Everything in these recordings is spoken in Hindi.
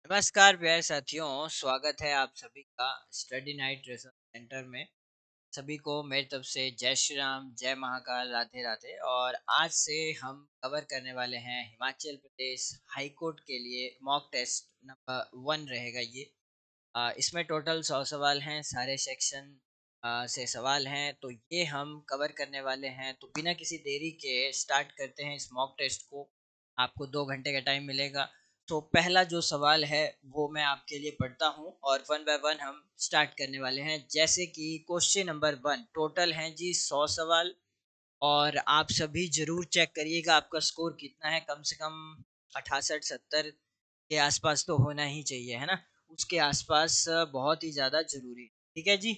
नमस्कार प्यारे साथियों, स्वागत है आप सभी का स्टडी नाइट रिसर्च सेंटर में। सभी को मेरी तरफ से जय श्री राम, जय महाकाल, राधे राधे। और आज से हम कवर करने वाले हैं हिमाचल प्रदेश हाई कोर्ट के लिए मॉक टेस्ट नंबर 1 रहेगा ये। इसमें टोटल 100 सवाल हैं, सारे सेक्शन से सवाल हैं, तो ये हम कवर करने वाले हैं। तो बिना किसी देरी के स्टार्ट करते हैं इस मॉक टेस्ट को। आपको 2 घंटे का टाइम मिलेगा। तो पहला जो सवाल है वो मैं आपके लिए पढ़ता हूँ और वन बाय वन हम स्टार्ट करने वाले हैं। जैसे कि क्वेश्चन नंबर 1, टोटल हैं जी 100 सवाल। और आप सभी ज़रूर चेक करिएगा आपका स्कोर कितना है। कम से कम 68-70 के आसपास तो होना ही चाहिए, है ना? उसके आसपास बहुत ही ज़्यादा ज़रूरी है। ठीक है जी?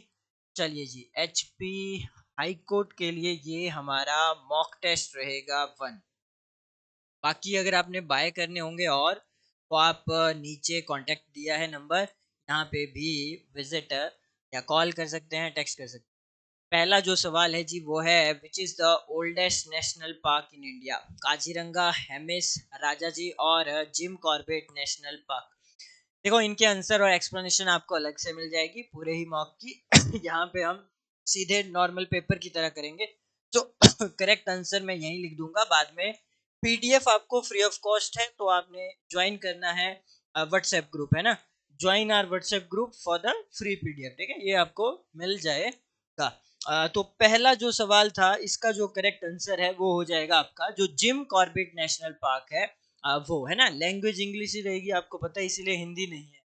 चलिए जी, एचपी हाई कोर्ट के लिए ये हमारा मॉक टेस्ट रहेगा 1। बाकी अगर आपने बाय करने होंगे और तो आप नीचे कॉन्टैक्ट दिया है नंबर, यहाँ पे भी विजिट या कॉल कर सकते हैं, टेक्स्ट कर सकते हैं। पहला जो सवाल है जी वो है, which is the oldest national park in India? Kaziranga, Hemis, Rajaji और जिम कॉर्बेट नेशनल पार्क। देखो, इनके आंसर और एक्सप्लेनेशन आपको अलग से मिल जाएगी पूरे ही मॉक की। यहाँ पे हम सीधे नॉर्मल पेपर की तरह करेंगे। तो करेक्ट आंसर मैं यहीं लिख दूंगा बाद में। पीडीएफ आपको फ्री ऑफ कॉस्ट है, तो आपने ज्वाइन करना है व्हाट्सएप ग्रुप, है ना? Join our WhatsApp group for the free PDF. ठीक है, ये आपको मिल जाएगा। तो पहला जो सवाल था, इसका जो करेक्ट आंसर है वो हो जाएगा आपका, जो जिम कॉर्बेट नेशनल पार्क है वो, है ना? लैंग्वेज इंग्लिश ही रहेगी, आपको पता है, इसीलिए हिंदी नहीं है।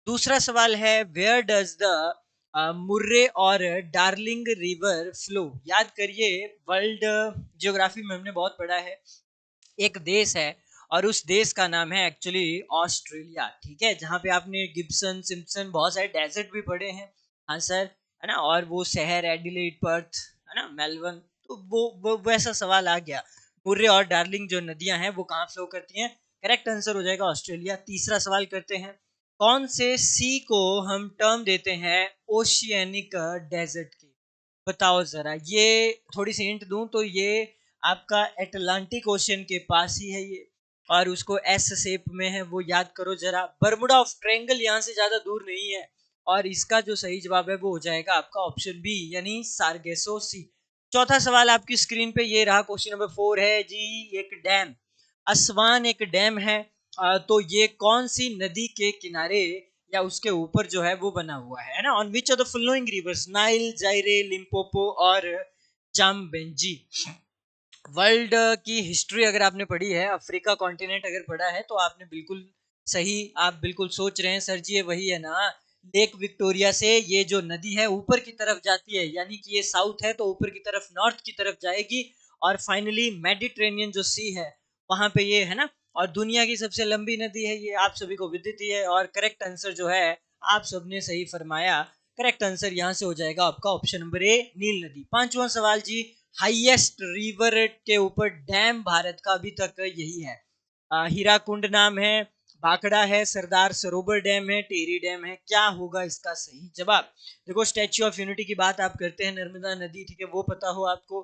दूसरा सवाल है, वेयर डज द मुर्रे और डार्लिंग रिवर फ्लो? याद करिए, वर्ल्ड ज्योग्राफी में हमने बहुत पढ़ा है। एक देश है और उस देश का नाम है एक्चुअली ऑस्ट्रेलिया। ठीक है, जहाँ पे आपने गिब्सन, सिम्पसन, बहुत सारे डेजर्ट भी पढ़े हैं। हाँ सर, है ना? और वो शहर एडिलेड, पर्थ, है ना, मेलबर्न। तो वो वैसा सवाल आ गया। मुर्रे और डार्लिंग जो नदियां हैं वो कहाँ फ्लो करती हैं? करेक्ट आंसर हो जाएगा ऑस्ट्रेलिया। तीसरा सवाल करते हैं, कौन से सी को हम टर्म देते हैं ओशियनिक डेजर्ट की? बताओ जरा। ये थोड़ी सी हिंट दूं तो ये आपका एटलांटिक ओशियन के पास ही है ये, और उसको एस शेप में है, वो याद करो जरा। बर्मुडा ऑफ ट्रायंगल यहाँ से ज्यादा दूर नहीं है। और इसका जो सही जवाब है वो हो जाएगा आपका ऑप्शन बी, यानी सार्गेसो सी। चौथा सवाल आपकी स्क्रीन पे ये रहा, क्वेश्चन नंबर 4 है जी। एक डैम, असवान एक डैम है। तो ये कौन सी नदी के किनारे या उसके ऊपर जो है वो बना हुआ है ना? On which of the following rivers, Nile, जायरे, Limpopo और जामबेंजी? वर्ल्ड की हिस्ट्री अगर आपने पढ़ी है, अफ्रीका कॉन्टिनेंट अगर पढ़ा है, तो आपने बिल्कुल सही, आप बिल्कुल सोच रहे हैं सर जी ये वही है ना? लेक विक्टोरिया से ये जो नदी है ऊपर की तरफ जाती है, यानी कि ये साउथ है तो ऊपर की तरफ, नॉर्थ की तरफ जाएगी। और फाइनली मेडिटेरेनियन जो सी है वहां पे ये, है ना? और दुनिया की सबसे लंबी नदी है ये, आप सभी को विदित ही है। और करेक्ट आंसर जो है, आप सबने सही फरमाया। करेक्ट आंसर यहाँ से हो जाएगा आपका ऑप्शन नंबर ए, नील नदी। पांचवा सवाल जी, हाईएस्ट रिवर के ऊपर डैम भारत का अभी तक यही है। हीराकुंड नाम है, भाखड़ा है, सरदार सरोवर डैम है, टेरी डैम है। क्या होगा इसका सही जवाब? देखो, स्टैच्यू ऑफ यूनिटी की बात आप करते हैं, नर्मदा नदी, ठीक है, वो पता हो आपको।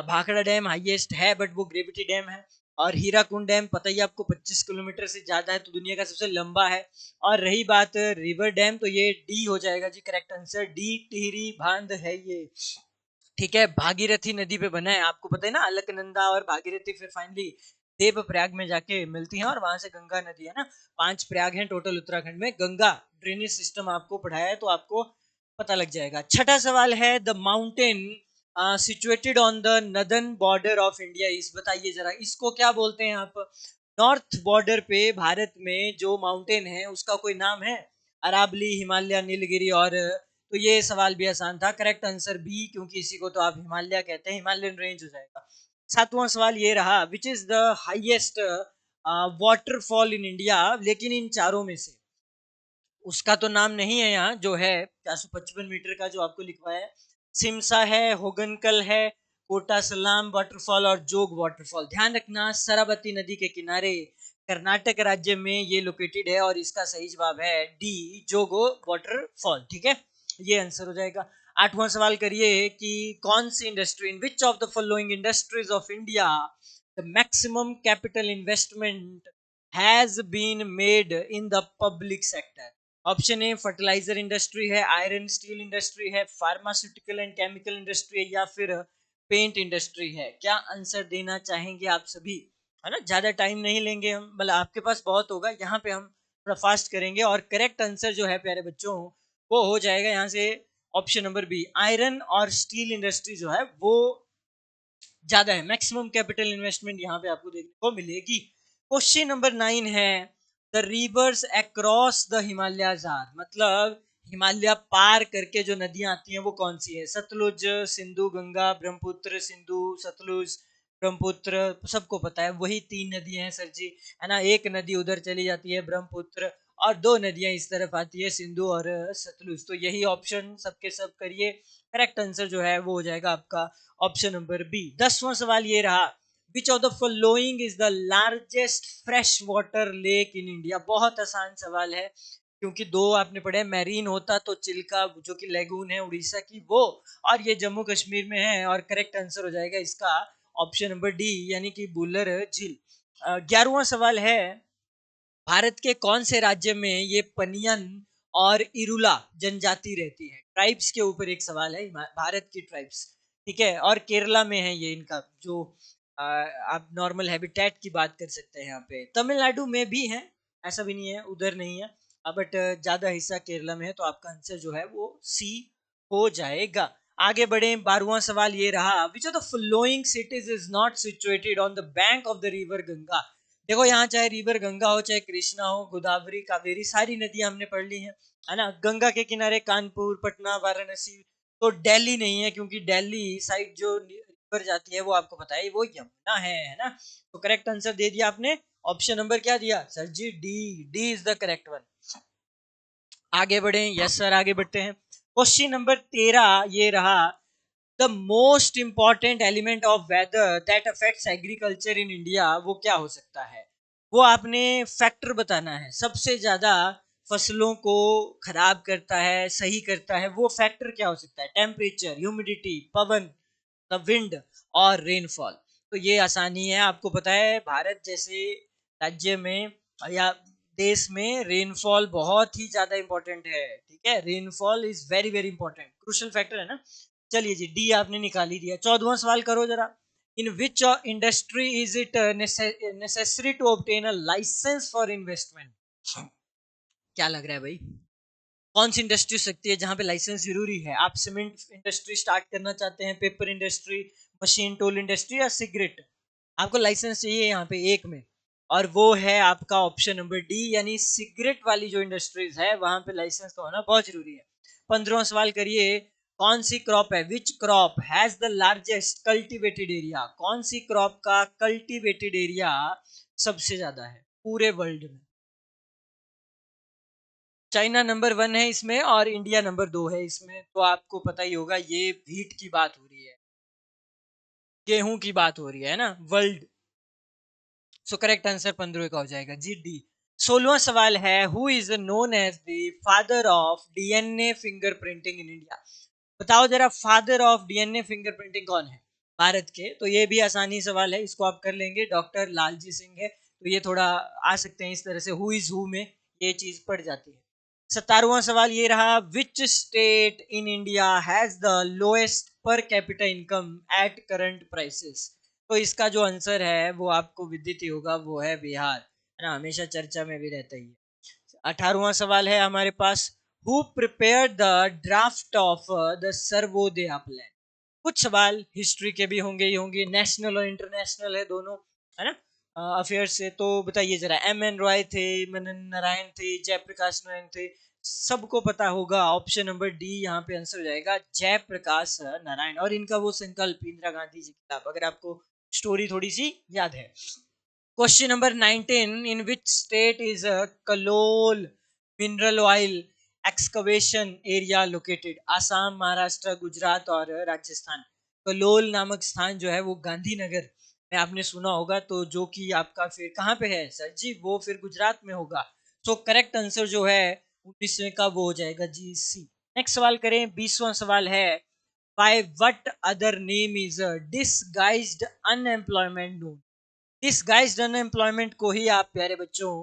भाखड़ा डैम हाईएस्ट है बट वो ग्रेविटी डैम है। और हीराकुंड डैम पता ही आपको 25 किलोमीटर से ज्यादा है, तो दुनिया का सबसे लंबा है। और रही बात रिवर डैम, तो ये डी हो जाएगा जी, करेक्ट आंसर डी, टिहरी बांध है ये। ठीक है, भागीरथी नदी पे बना है, आपको पता है ना? अलकनंदा और भागीरथी फिर फाइनली देव प्रयाग में जाके मिलती हैं, और वहां से गंगा नदी, है ना? 5 प्रयाग हैं टोटल उत्तराखंड में। गंगा ड्रेनेज सिस्टम आपको पढ़ाया है तो आपको पता लग जाएगा। छठा सवाल है, the mountain situated on the northern border of India इस, बताइए जरा इसको क्या बोलते हैं आप? नॉर्थ बॉर्डर पे भारत में जो माउंटेन है उसका कोई नाम है? अरावली, हिमालय, नीलगिरी और, तो ये सवाल भी आसान था। करेक्ट आंसर बी, क्योंकि इसी को तो आप हिमालय कहते हैं, हिमालयन रेंज हो जाएगा। सातवां सवाल ये रहा, which is the highest waterfall in India? लेकिन इन चारों में से उसका तो नाम नहीं है यहाँ, जो है 455 मीटर का जो आपको लिखवाया है। सिमसा है, होगनकल है, कोटा सलाम वाटरफॉल और जोग वाटरफॉल। ध्यान रखना, सरबती नदी के किनारे कर्नाटक राज्य में ये लोकेटेड है, और इसका सही जवाब है डी, जोगो वाटरफॉल। ठीक है, ये आंसर हो जाएगा। आठवां सवाल करिए कि कौन सी industry, in which of the following industries of India the maximum capital investment has been made in the public sector? Option A fertiliser industry है, आयरन स्टील इंडस्ट्री है, फार्मास्यूटिकल एंड केमिकल इंडस्ट्री है, या फिर पेंट इंडस्ट्री है। क्या आंसर देना चाहेंगे आप सभी? है ना, ज्यादा टाइम नहीं लेंगे हम, मतलब आपके पास बहुत होगा, यहाँ पे हम थोड़ा फास्ट करेंगे। और करेक्ट आंसर जो है प्यारे बच्चों वो हो जाएगा यहाँ से ऑप्शन नंबर बी, आयरन और स्टील इंडस्ट्री जो है वो ज्यादा है। मैक्सिमम कैपिटल इन्वेस्टमेंट यहाँ पे आपको देखने को मिलेगी। क्वेश्चन नंबर 9 है, the rivers across the Himalayas are, मतलब हिमालय पार करके जो नदियां आती हैं वो कौन सी है? सतलुज, सिंधु, गंगा, ब्रह्मपुत्र, सिंधु, सतलुज, ब्रह्मपुत्र, सबको पता है वही 3 नदियां हैं सर जी, है ना। एक नदी उधर चली जाती है ब्रह्मपुत्र, और 2 नदियां इस तरफ आती है, सिंधु और सतलुज। तो यही ऑप्शन सबके सब करिए। करेक्ट आंसर जो है वो हो जाएगा आपका ऑप्शन नंबर बी। 10वां सवाल ये रहा, विच of the following is the largest fresh water lake in India? बहुत आसान सवाल है, क्योंकि दो आपने पढ़े, मैरीन होता तो चिल्का जो कि लेगून है उड़ीसा की वो, और ये जम्मू कश्मीर में है। और करेक्ट आंसर हो जाएगा इसका ऑप्शन नंबर डी, यानी कि बुलर झील। 11वां सवाल है, भारत के कौन से राज्य में ये पनियन और इरुला जनजाति रहती है? ट्राइब्स के ऊपर एक सवाल है, भारत की ट्राइब्स, ठीक है। और केरला में है ये इनका जो आप नॉर्मल हैबिटेट की बात कर सकते हैं यहाँ पे। तमिलनाडु में भी है, ऐसा भी नहीं है उधर नहीं है, बट ज्यादा हिस्सा केरला में है। तो आपका आंसर जो है वो सी हो जाएगा। आगे बढ़े, 12वां सवाल ये रहा, विच of the following cities is not situated on the bank of the river Ganga? देखो यहाँ चाहे रिवर गंगा हो, चाहे कृष्णा हो, गोदावरी, कावेरी, सारी नदियां हमने पढ़ ली हैं, है ना। गंगा के किनारे कानपुर, पटना, वाराणसी, तो दिल्ली नहीं है, क्योंकि दिल्ली साइड जो रिवर जाती है वो आपको पता है वो यमुना है ना। तो करेक्ट आंसर दे दिया आपने, ऑप्शन नंबर क्या दिया sir ji? D, D is the correct one. आगे बढ़े, यस सर आगे बढ़ते हैं। क्वेश्चन नंबर 13 ये रहा, the most important element of whether that affects agriculture in India, वो क्या हो सकता है? वो आपने फैक्टर बताना है, सबसे ज्यादा फसलों को खराब करता है, सही करता है, वो फैक्टर क्या हो सकता है? Temperature, humidity, Pawan, the wind, और रेनफॉल। तो ये आसानी है, आपको पता है भारत जैसे राज्य में या देश में रेनफॉल बहुत ही ज्यादा इंपॉर्टेंट है, ठीक है। Rainfall is very very important, crucial factor है ना। चलिए जी, डी आपने निकाल ही दिया। 14वां सवाल करो जरा, in which industry is it necessary to obtain a licence for investment? क्या लग रहा है भाई, कौन सी इंडस्ट्री हो सकती है जहां पे लाइसेंस जरूरी है? आप सीमेंट इंडस्ट्री स्टार्ट करना चाहते हैं, paper industry, machine tool industry, या सिगरेट? आपको लाइसेंस चाहिए यहाँ पे एक में, और वो है आपका ऑप्शन नंबर डी, यानी सिगरेट वाली जो इंडस्ट्रीज है वहां पे लाइसेंस का होना बहुत जरूरी है। 15वां सवाल करिए, कौन सी क्रॉप है, which crop has the largest cultivated area? कौन सी क्रॉप का कल्टीवेटेड एरिया सबसे ज्यादा है पूरे वर्ल्ड में? चाइना नंबर 1 है इसमें, और इंडिया नंबर 2 है इसमें। तो आपको पता ही होगा, ये व्हीट की बात हो रही है, गेहूं की बात हो रही है ना, वर्ल्ड। सो करेक्ट आंसर 15 का हो जाएगा जी, डी। 16वां सवाल है, who is known as the father of DNA fingerprinting in India? बताओ जरा, फादर ऑफ डीएनए फिंगरप्रिंटिंग कौन है भारत के? तो ये भी आसानी सवाल है, इसको आप कर लेंगे, डॉक्टर लालजी सिंह है। तो ये थोड़ा आ सकते हैं इस तरह से, हु इज हु में ये चीज पड़ जाती है। 17वां सवाल ये रहा, which state in India has the lowest per capita income at current prices? तो इसका जो आंसर है वो आपको विदित ही होगा, वो है बिहार, है ना, हमेशा चर्चा में भी रहता ही है। 18वां सवाल है हमारे पास, who prepare the draft of the Sarvodaya plan? कुछ सवाल हिस्ट्री के भी होंगे ही होंगे, नेशनल और इंटरनेशनल है दोनों, है ना, अफेयर से। तो बताइए जरा, एम एन रॉय थे, मनन नारायण थे, जयप्रकाश नारायण थे, सबको पता होगा, ऑप्शन नंबर डी यहाँ पे आंसर हो जाएगा, जयप्रकाश नारायण। और इनका वो संकल्प, इंदिरा गांधी जी की किताब, अगर आपको स्टोरी थोड़ी सी याद है। Question number 19, in which state is Kalol mineral oil excavation area located? Assam, Maharashtra, Gujarat और राजस्थान। कलोल नामक स्थान जो है वो गांधीनगर में आपने सुना होगा, तो जो कि आपका फिर कहाँ पे है सर जी? वो फिर गुजरात में होगा। सो करेक्ट आंसर जो है 19वें का वो हो जाएगा जी, सी। नेक्स्ट सवाल करें, 20वां सवाल है, by what other name is disguised unemployment known? Disguised unemployment को ही आप प्यारे बच्चों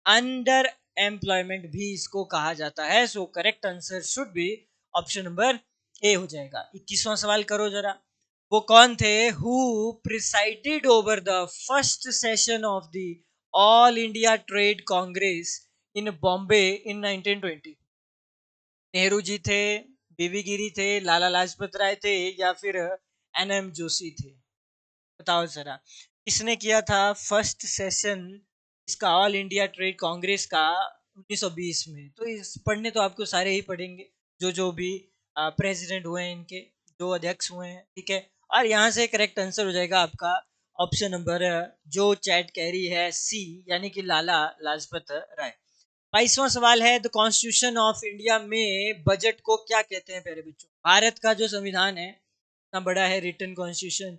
अंडर एम्प्लॉयमेंट भी इसको कहा जाता है। So correct answer should be option number A हो जाएगा। 21वां सवाल करो जरा। वो कौन थे who presided over the first session of the All India Trade Congress in Bombay in 1920? Nehru ji थे, बीवी गिरी थे, लाला लाजपत राय थे, या फिर एनएम जोशी थे? बताओ जरा, किसने किया था फर्स्ट सेशन इसका ऑल इंडिया ट्रेड कांग्रेस का 1920 में? तो इस पढ़ने तो आपको सारे ही पढ़ेंगे, जो भी प्रेसिडेंट हुए हैं इनके, जो अध्यक्ष हुए हैं, ठीक है। और यहाँ से करेक्ट आंसर हो जाएगा आपका ऑप्शन नंबर जो चैट कैरी है सी, यानी कि लाला लाजपत राय। 22वां सवाल है, द कॉन्स्टिट्यूशन ऑफ इंडिया में बजट को क्या कहते हैं प्यारे बच्चों? भारत का जो संविधान है इतना बड़ा है, रिटन कॉन्स्टिट्यूशन,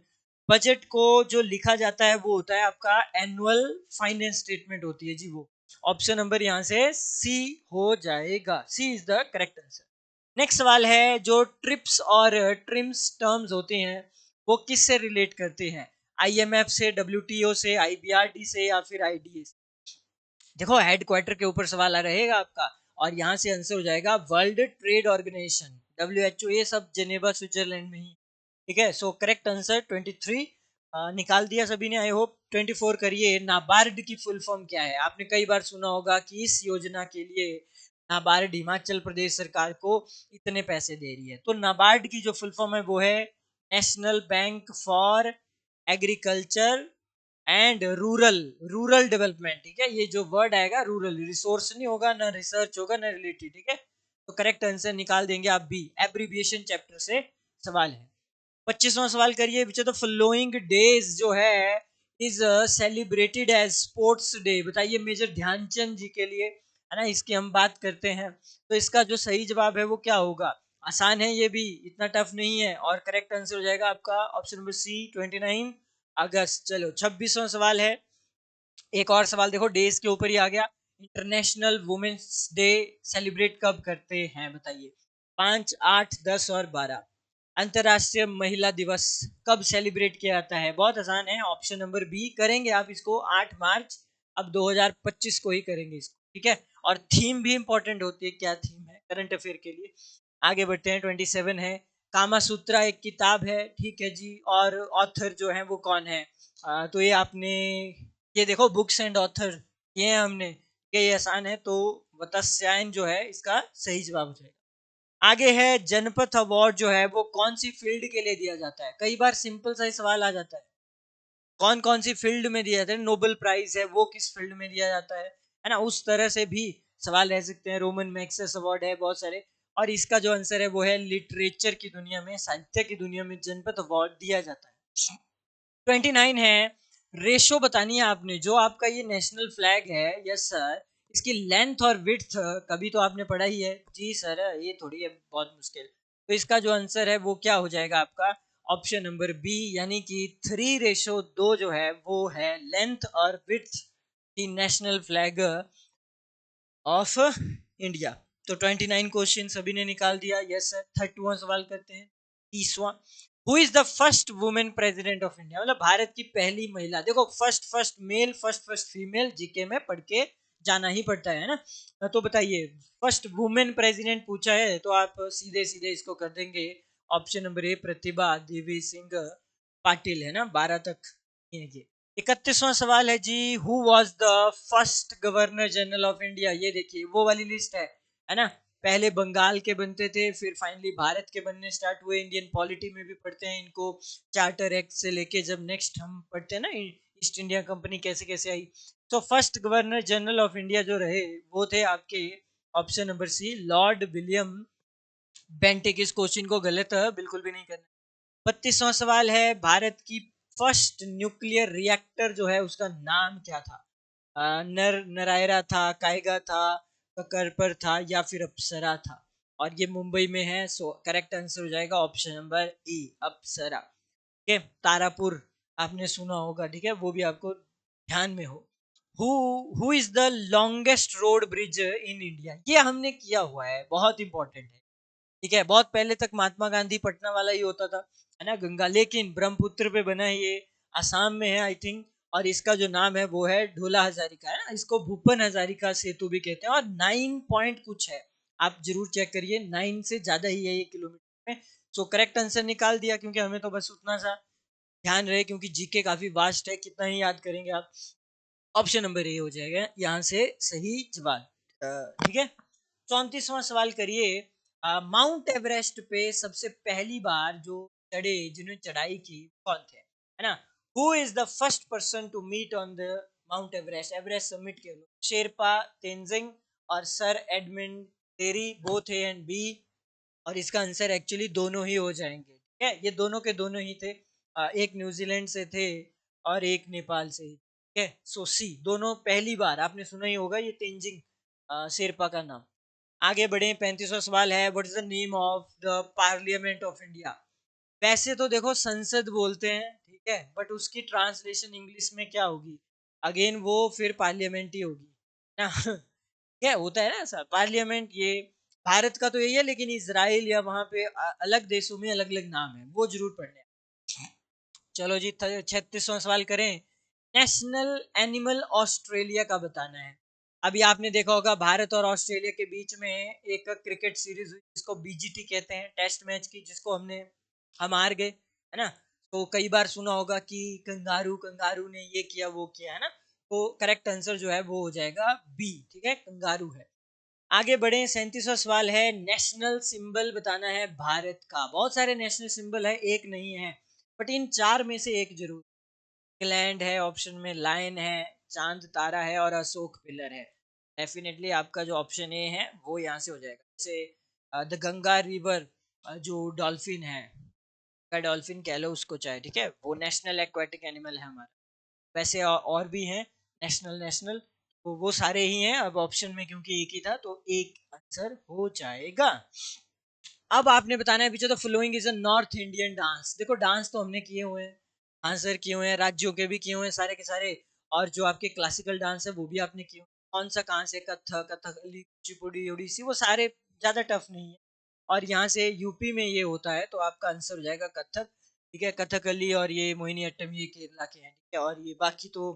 बजट को जो लिखा जाता है वो होता है आपका एनुअल फाइनेंस स्टेटमेंट होती है जी वो। ऑप्शन नंबर यहाँ से सी हो जाएगा, C is the correct answer. Next सवाल है, जो ट्रिप्स और ट्रिम्स टर्म्स होते हैं वो किससे रिलेट करते हैं? आईएमएफ से, डब्ल्यूटीओ से, आईबीआरडी से, या फिर आईडीए से? देखो हेडक्वार्टर के ऊपर सवाल आ रहेगा आपका, और यहाँ से आंसर हो जाएगा वर्ल्ड ट्रेड ऑर्गेनाइजेशन, डब्ल्यूएचओ, ये सब जेनेवा स्विट्जरलैंड में ही, ठीक है। सो करेक्ट आंसर 23 निकाल दिया सभी ने, आई होप। 24 करिए, नाबार्ड की फुल फॉर्म क्या है? आपने कई बार सुना होगा कि इस योजना के लिए नाबार्ड हिमाचल प्रदेश सरकार को इतने पैसे दे रही है। तो नाबार्ड की जो फुल फॉर्म है वो है national bank for agriculture and rural rural development, ठीक है। ये जो वर्ड आएगा रूरल, रिसोर्स नहीं होगा, ना रिसर्च होगा, ना रिलेटेड, ठीक है। तो करेक्ट आंसर निकाल देंगे आप बी, एब्रीविएशन चैप्टर से सवाल है। 25वां सवाल करिए, which of the following days जो है is celebrated as sports day? बताइए मेजर ध्यानचंद जी के लिए, है ना, इसकी हम बात करते हैं। तो इसका जो सही जवाब है वो क्या होगा? आसान है ये भी, इतना टफ नहीं है, और करेक्ट आंसर हो जाएगा आपका ऑप्शन नंबर सी, 29 अगस्त। चलो 26वां सवाल है, एक और सवाल देखो, डेज के ऊपर ही आ गया। इंटरनेशनल वुमेन्स डे सेलिब्रेट कब करते हैं बताइए? 5, 8, 10 और 12। अंतरराष्ट्रीय महिला दिवस कब सेलिब्रेट किया जाता है? बहुत आसान है, ऑप्शन नंबर बी करेंगे आप इसको 8 मार्च, अब 2025 को ही करेंगे इसको, ठीक है। और थीम भी इंपॉर्टेंट होती है, क्या थीम है करंट अफेयर के लिए? आगे बढ़ते हैं, 27 है, कामा सूत्रा एक किताब है, ठीक है जी, और ऑथर जो है वो कौन है? तो ये आपने, ये देखो बुक्स एंड ऑथर, ये हमने, ये आसान है, तो वत्स्यायन जो है इसका सही जवाब हो जाएगा। आगे है, जनपथ अवार्ड जो है वो कौन सी फील्ड के लिए दिया जाता है? कई बार सिंपल सा ही सवाल आ जाता है, कौन कौन सी फील्ड में दिया जाता है? नोबेल प्राइज है वो किस फील्ड में दिया जाता है ना, उस तरह से भी सवाल रह सकते हैं। रोमन मैक्सेस अवार्ड है, बहुत सारे। और इसका जो आंसर है वो है लिटरेचर की दुनिया में, साहित्य की दुनिया में जनपथ अवार्ड दिया जाता है। 29 है, रेशो बतानी है आपने, जो आपका ये नेशनल फ्लैग है, यस सर, इसकी लेंथ और विड्थ कभी तो आपने पढ़ा ही है जी सर, ये थोड़ी है बहुत मुश्किल। तो इसका जो आंसर है वो क्या हो जाएगा आपका? ऑप्शन नंबर बी, यानी कि 3:2 जो है वो है लेंथ और विड्थ की नेशनल फ्लैग ऑफ इंडिया। तो 29 क्वेश्चन सभी ने निकाल दिया, यस सर। 31वां सवाल करते हैं, 30वां। Who is the first women president of India? मतलब भारत की पहली महिला। देखो first first male, first first female, GK में पढ़ के जाना ही पड़ता है ना। तो बताइए, फर्स्ट वुमेन प्रेसिडेंट पूछा है तो आप सीधे सीधे इसको कर देंगे option number A, Pratibha Devi Singh Patil, है ना, 12 तक ये। 31वां सवाल है जी, who was the first governor general of India? ये देखिए वो वाली लिस्ट है ना। पहले बंगाल के बनते थे, फिर फाइनली भारत के बनने स्टार्ट हुए। इंडियन पॉलिटी में भी पढ़ते हैं इनको, चार्टर एक्ट से लेके जब नेक्स्ट हम पढ़ते हैं ना ईस्ट इंडिया कंपनी कैसे कैसे आई। तो first governor general of India जो रहे वो थे आपके option number C, lord William Bentinck. इस क्वेश्चन को गलत बिल्कुल भी नहीं करना। 32वां सवाल है, भारत की फर्स्ट न्यूक्लियर रिएक्टर जो है उसका नाम क्या था? नरायरा था, कायगा था, ककरपर था, या फिर अप्सरा था? और ये मुंबई में है, सो करेक्ट आंसर हो जाएगा ऑप्शन नंबर ई, अप्सरा। ठीक है, तारापुर आपने सुना होगा, ठीक है, वो भी आपको ध्यान में हो। Who who is the longest road bridge in India? ये हमने किया हुआ है, बहुत इंपॉर्टेंट है, ठीक है। बहुत पहले तक महात्मा गांधी पटना वाला ही होता था, है ना, गंगा, लेकिन ब्रह्मपुत्र पे बना है ये, आसाम में है आई थिंक, और इसका जो नाम है वो है ढोला हजारिका, है ना, इसको भूपन हजारिका सेतु भी कहते हैं। और 9 पॉइंट कुछ है, आप जरूर चेक करिए, 9 से ज्यादा ही है ये किलोमीटर में। सो करेक्ट आंसर निकाल दिया, क्योंकि हमें तो बस उतना सा ध्यान रहे, क्योंकि जीके काफी वास्ट है, कितना ही याद करेंगे आप। ऑप्शन नंबर ए हो जाएगा यहाँ से सही जवाब। ठीक है, 34वां सवाल करिए। माउंट एवरेस्ट पे सबसे पहली बार जो चढ़े, जिन्होंने चढ़ाई की, कौन थे, है ना? Who is the first person to meet on the mount Everest, Everest summit के लोग? शेरपा, तेंजिंग और sir Edmund Terry, both A and B. और इसका आंसर एक्चुअली दोनों ही हो जाएंगे, ठीक है, ये दोनों के दोनों ही थे। एक न्यूजीलैंड से थे और एक नेपाल से ही, ठीक है। सो सी, दोनों पहली बार, आपने सुना ही होगा ये तेंजिंग शेरपा का नाम। आगे बढ़े, 35वां सवाल है, what is the name of the parliament of India? वैसे तो देखो संसद बोलते हैं, ठीक है, बट उसकी ट्रांसलेशन इंग्लिश में क्या होगी? अगेन वो फिर पार्लियामेंट ही होगी ना। क्या होता है ना ऐसा, पार्लियामेंट ये भारत का तो यही है, लेकिन इसराइल या वहां पे अलग देशों में अलग अलग नाम है, वो जरूर पढ़ने हैं। चलो जी, 36वां सवाल करें। नेशनल एनिमल ऑस्ट्रेलिया का बताना है। अभी आपने देखा होगा भारत और ऑस्ट्रेलिया के बीच में एक क्रिकेट सीरीज हुई, जिसको बीजीटी कहते हैं, टेस्ट मैच की, जिसको हम हार गए, है ना? तो कई बार सुना होगा कि कंगारू कंगारू ने ये किया वो किया, है ना? तो करेक्ट आंसर जो है वो हो जाएगा बी, ठीक है, कंगारू है। आगे बढ़े, 37वां सवाल है, नेशनल सिंबल बताना है भारत का। बहुत सारे नेशनल सिंबल है, एक नहीं है, बट इन चार में से एक जरूर। इंग्लैंड है ऑप्शन में, लायन है, चांद तारा है और अशोक पिलर है। डेफिनेटली आपका जो ऑप्शन ए है वो यहाँ से हो जाएगा। जैसे द गंगा रिवर, जो डॉल्फिन है, का डॉल्फिन कह लो उसको चाहे, ठीक है, वो नेशनल एक्वाटिक एनिमल है हमारा। वैसे और भी हैं नेशनल नेशनल, तो वो सारे ही हैं। अब ऑप्शन में क्योंकि एक ही था, तो एक आंसर हो जाएगा। अब आपने बताना है which of the following is a north Indian dance. देखो डांस तो हमने किए हुए हैं, आंसर किए हुए हैं, राज्यों के भी किए हुए हैं सारे के सारे, और जो आपके क्लासिकल डांस है वो भी आपने किए हुए हैं। कौन सा कहाँ से? कथक, कथकली, कुचिपुड़ी, ओडिसी, वो सारे ज्यादा टफ नहीं है। और यहाँ से यूपी में ये होता है, तो आपका आंसर हो जाएगा कथक, ठीक है, कथकली और ये मोहिनीअट्टम ये केरला के हैं, ठीक है। और ये बाकी तो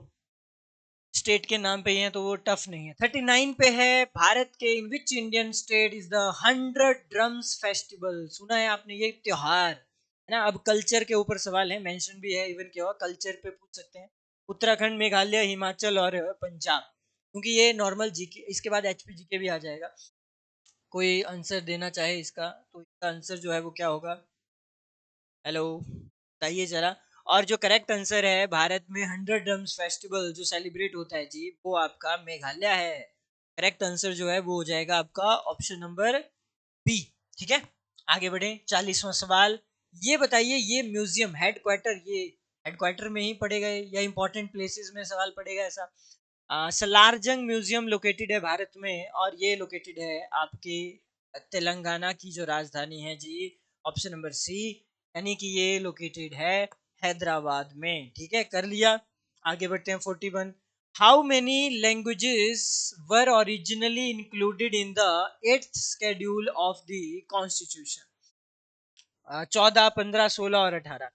स्टेट के नाम पे ही है, तो वो टफ नहीं है। 39 पे है, भारत के in which Indian state is the 100 drums festival? सुना है आपने ये त्योहार, है ना? अब कल्चर के ऊपर सवाल है, मेंशन भी है, इवन क्या कल्चर पे पूछ सकते हैं। उत्तराखंड, मेघालय, हिमाचल और पंजाब, क्योंकि ये नॉर्मल जीके, इसके बाद एचपी जीके भी आ जाएगा। कोई आंसर देना चाहे इसका, तो इसका आंसर जो है वो क्या होगा? हेलो, बताइए जरा। और जो करेक्ट आंसर है, भारत में 100 ड्रम्स फेस्टिवल जो सेलिब्रेट होता है जी, वो आपका मेघालय है। करेक्ट आंसर जो है वो हो जाएगा आपका ऑप्शन नंबर बी, ठीक है। आगे बढ़े, 40वां सवाल। ये बताइए, ये म्यूजियम हेडक्वार्टर, ये हेडक्वार्टर में ही पड़ेगा या इंपॉर्टेंट प्लेसेस में सवाल पड़ेगा ऐसा? सलारजंग म्यूजियम लोकेटेड है भारत में, और ये लोकेटेड है आपकी तेलंगाना की जो राजधानी है जी, ऑप्शन नंबर सी, यानी कि ये लोकेटेड है हैदराबाद में, ठीक है, कर लिया। आगे बढ़ते हैं, 41। How many languages were originally included in the 8th schedule of the constitution? 14, 15, 16 और 18।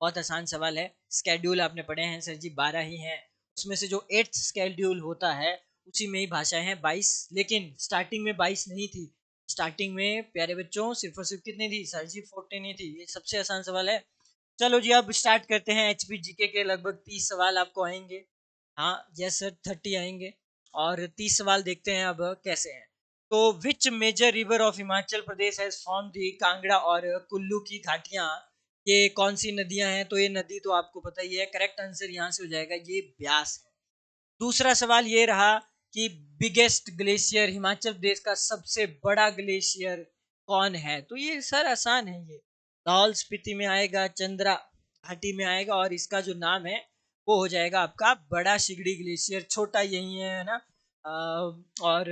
बहुत आसान सवाल है, स्केड्यूल आपने पढ़े हैं सर जी, 12 ही हैं। उसमें से जो 8th स्केड्यूल होता है उसी में ही भाषाएं हैं 22, लेकिन स्टार्टिंग में 22 नहीं थी। स्टार्टिंग में प्यारे बच्चों सिर्फ और सिर्फ कितनी थी सर जी? 14 ही थी। ये सबसे आसान सवाल है। चलो जी, अब स्टार्ट करते हैं। एचपी जीके के लगभग 30 सवाल आपको आएंगे। हाँ यस सर, 30 आएंगे। और 30 सवाल देखते हैं अब कैसे हैं। तो which major river of Himachal Pradesh has form the Kangra और कुल्लू की घाटियां? ये कौन सी नदियां हैं? तो ये नदी तो आपको पता ही है, करेक्ट आंसर यहाँ से हो जाएगा ये ब्यास है। दूसरा सवाल ये रहा कि बिगेस्ट ग्लेशियर, हिमाचल प्रदेश का सबसे बड़ा ग्लेशियर कौन है? तो ये सर आसान है, ये लाहौल स्पीति में आएगा, चंद्रा घाटी में आएगा, और इसका जो नाम है वो हो जाएगा आपका बड़ा शिगड़ी ग्लेशियर। छोटा यही है ना? और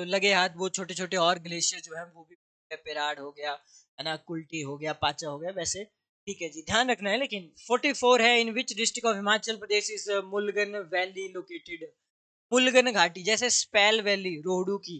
लगे हाथ वो छोटे छोटे और ग्लेशियर जो है वो भी, पेराड हो गया, है ना, कुल्टी हो गया, पाचा हो गया, वैसे ठीक है जी, ध्यान रखना है। लेकिन 44 है, in which district of Himachal Pradesh is Mulgan valley located? Mulgan घाटी, जैसे स्पेल वैली रोहडू की,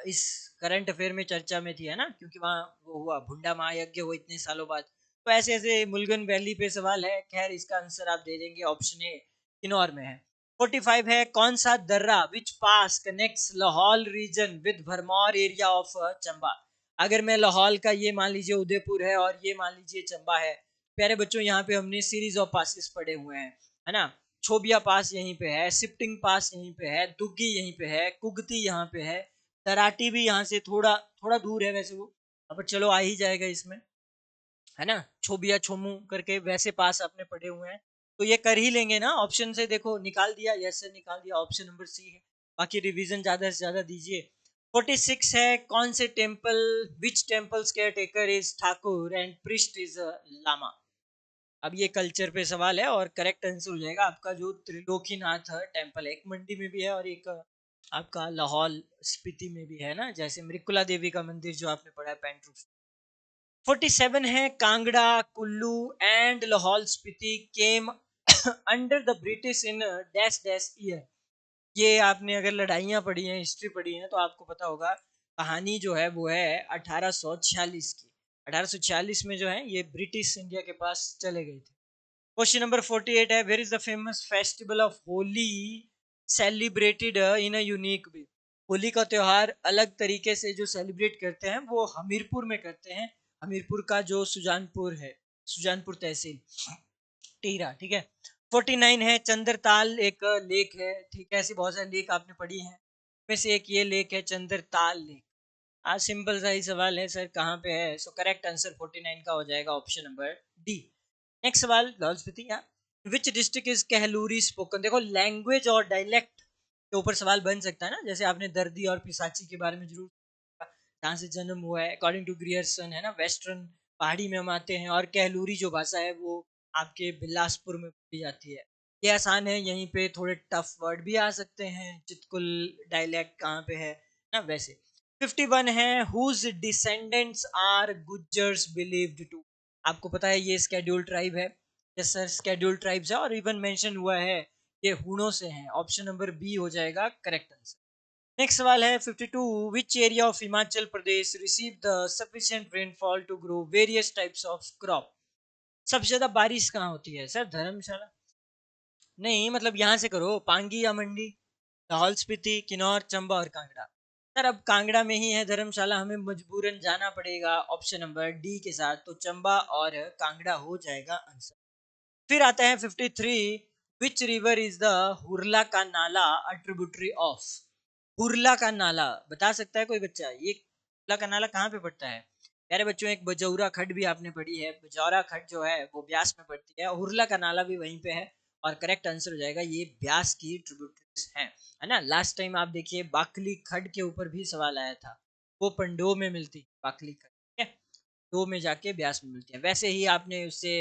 इस करंट अफेयर में चर्चा में थी, है ना, क्योंकि वहाँ वो हुआ भुंडा महायज्ञ हुआ इतने सालों बाद। तो ऐसे ऐसे मुलगन वैली पे सवाल है। खैर इसका आंसर आप दे देंगे ऑप्शन ए, किन्नौर में है। 45 है, कौन सा दर्रा which pass connects Lahaul region with Bharmour area of Chamba. अगर मैं लाहौल का, ये मान लीजिए उदयपुर है और ये मान लीजिए चंबा है। प्यारे बच्चों, यहाँ पे हमने सीरीज ऑफ पासिस पढ़े हुए हैं, है ना। छोबिया पास यहीं पे है, सिप्टिंग पास यहीं पे है, दुग्गी यहीं पे है, कुगती यहाँ पे है, तराटी भी यहाँ से थोड़ा थोड़ा दूर है वैसे वो, अब चलो आ ही जाएगा इसमें, है ना। छोबिया छोमू करके वैसे पास आपने पढ़े हुए हैं, तो ये कर ही लेंगे ना। ऑप्शन से देखो निकाल दिया, यस से निकाल दिया, ऑप्शन नंबर सी है। बाकी रिवीजन ज्यादा से ज्यादा दीजिए। 46 है, कौन से temple, which temples caretaker is Thakur and priest is lama. अब ये कल्चर पे सवाल है और करेक्ट आंसर हो जाएगा आपका जो त्रिलोकीनाथ टेम्पल है, एक मंडी में भी है और एक आपका लाहौल स्पीति में भी है ना, जैसे मृकुला देवी का मंदिर जो आपने पढ़ा है पेंट्रू। 47 है, Kangra, Kullu and Lahaul Spiti came under the British in dash dash year. ये आपने अगर लड़ाइयाँ पढ़ी हैं, हिस्ट्री पढ़ी है, तो आपको पता होगा। कहानी जो है वो है 1846 की। 1846 में जो है ये ब्रिटिश इंडिया के पास चले गए थे। क्वेश्चन नंबर 48 है, where is the famous festival of Holi celebrated in a unique way. Holi का त्योहार अलग तरीके से जो सेलिब्रेट करते हैं वो हमीरपुर में करते हैं। हमीरपुर का जो सुजानपुर है, सुजानपुर तहसील, टीरा, ठीक है। 49 है, चंद्रताल एक लेक है, ठीक है। ऐसी बहुत सारी लेक आपने पढ़ी हैं, में से एक ये लेक है चंद्रताल लेक। आज सिंपल सा ही सवाल है सर, कहाँ पे है, सो करेक्ट आंसर 49 का हो जाएगा ऑप्शन नंबर डी। नेक्स्ट सवाल, लाहौल स्पीति या which district is Kahluri spoken. देखो लैंग्वेज और डायलेक्ट के ऊपर सवाल बन सकता है ना, जैसे आपने दर्दी और पिसाची के बारे में जरूर, जहाँ से जन्म हुआ है अकॉर्डिंग टू ग्रियर्सन, है ना। वेस्टर्न पहाड़ी में हम आते हैं और कहलूरी जो भाषा है वो आपके बिलासपुर में बोली जाती है। ये आसान है, यहीं पे थोड़े टफ वर्ड भी आ सकते हैं। चितकुल डायलेक्ट कहाँ पे है ना वैसे। 51 है, whose descendants are Gujjars believed to. आपको पता है ये स्केड्यूल ट्राइब है, यस सर स्केड्यूल ट्राइब्स है, और इवन मेंशन हुआ है ये हूणों से हैं। ऑप्शन नंबर बी हो जाएगा करेक्ट आंसर। नेक्स्ट सवाल है 52, which area of Himachal Pradesh receive the sufficient rainfall to grow various types of crop. सबसे ज्यादा बारिश कहाँ होती है सर, धर्मशाला। नहीं मतलब यहाँ से करो, पांगी या मंडी, लाहौल स्पीति, किन्नौर, चंबा और कांगड़ा। सर अब कांगड़ा में ही है धर्मशाला, हमें मजबूरन जाना पड़ेगा ऑप्शन नंबर डी के साथ, तो चंबा और कांगड़ा हो जाएगा आंसर। फिर आता है 53, which river is the Hurla का नाला अ ट्रिब्यूटरी ऑफ। हुरला का नाला बता सकता है कोई बच्चा, ये हुरला का नाला कहाँ पे पड़ता है। प्यारे बच्चों, एक बजौरा खड्ड भी आपने पढ़ी है, बजौरा खड्ड जो है वो ब्यास में पड़ती है, हुरला का नाला भी वहीं पे है, और करेक्ट आंसर हो जाएगा ये ब्यास की ट्रिब्यूटरीज हैं, है ना। लास्ट टाइम आप देखिए बाकली खड्ड के ऊपर भी सवाल आया था, वो पंडो में मिलती बाकली खड्ड, ठीक है, दो में जाके ब्यास में मिलती है। वैसे ही आपने उससे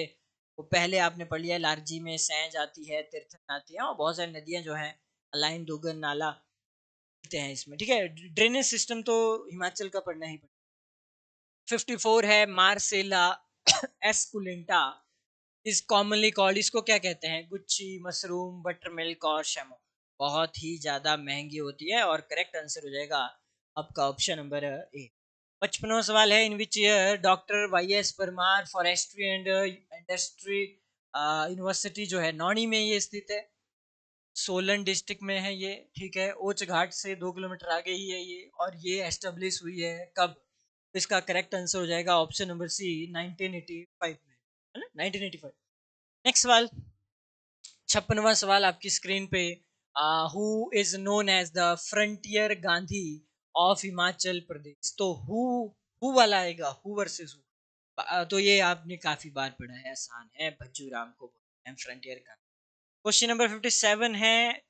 वो पहले आपने पढ़ लिया, लारजी में सैंज आती है, तीर्थन आती है, और बहुत सारी नदियां जो हैं, अलाइन, दुगन, नाला मिलते हैं इसमें, ठीक है। ड्रेनेज सिस्टम तो हिमाचल का पढ़ना ही पड़ेगा। 54 है, Marcela esculenta is commonly called, इसको क्या कहते हैं, गुच्ची, मशरूम, बटर मिल्क और शैमो। बहुत ही ज्यादा महंगी होती है, और करेक्ट आंसर हो जाएगा आपका ऑप्शन नंबर ए। 55वां सवाल है, in which year doctor Y S Parmar forestry and industry university जो है नौनी में ये स्थित है, सोलन डिस्ट्रिक्ट में है ये, ठीक है। ओच घाट से 2 किलोमीटर आगे ही है ये, और ये एस्टेब्लिश हुई है कब। तो इसका करेक्ट आंसर हो जाएगा ऑप्शन नंबर सी, 1985 में, है ना, 1985। नेक्स्ट सवाल, 56वां सवाल आपकी स्क्रीन पे, who is known as the frontier Gandhi of Himachal Pradesh. तो हु वाला आएगा, हु वर्सेस हु, तो ये आपने काफी बार पढ़ा है, आसान है, भज्जू राम को बोलते हैं फ्रंटियर गांधी। क्वेश्चन नंबर 57 है,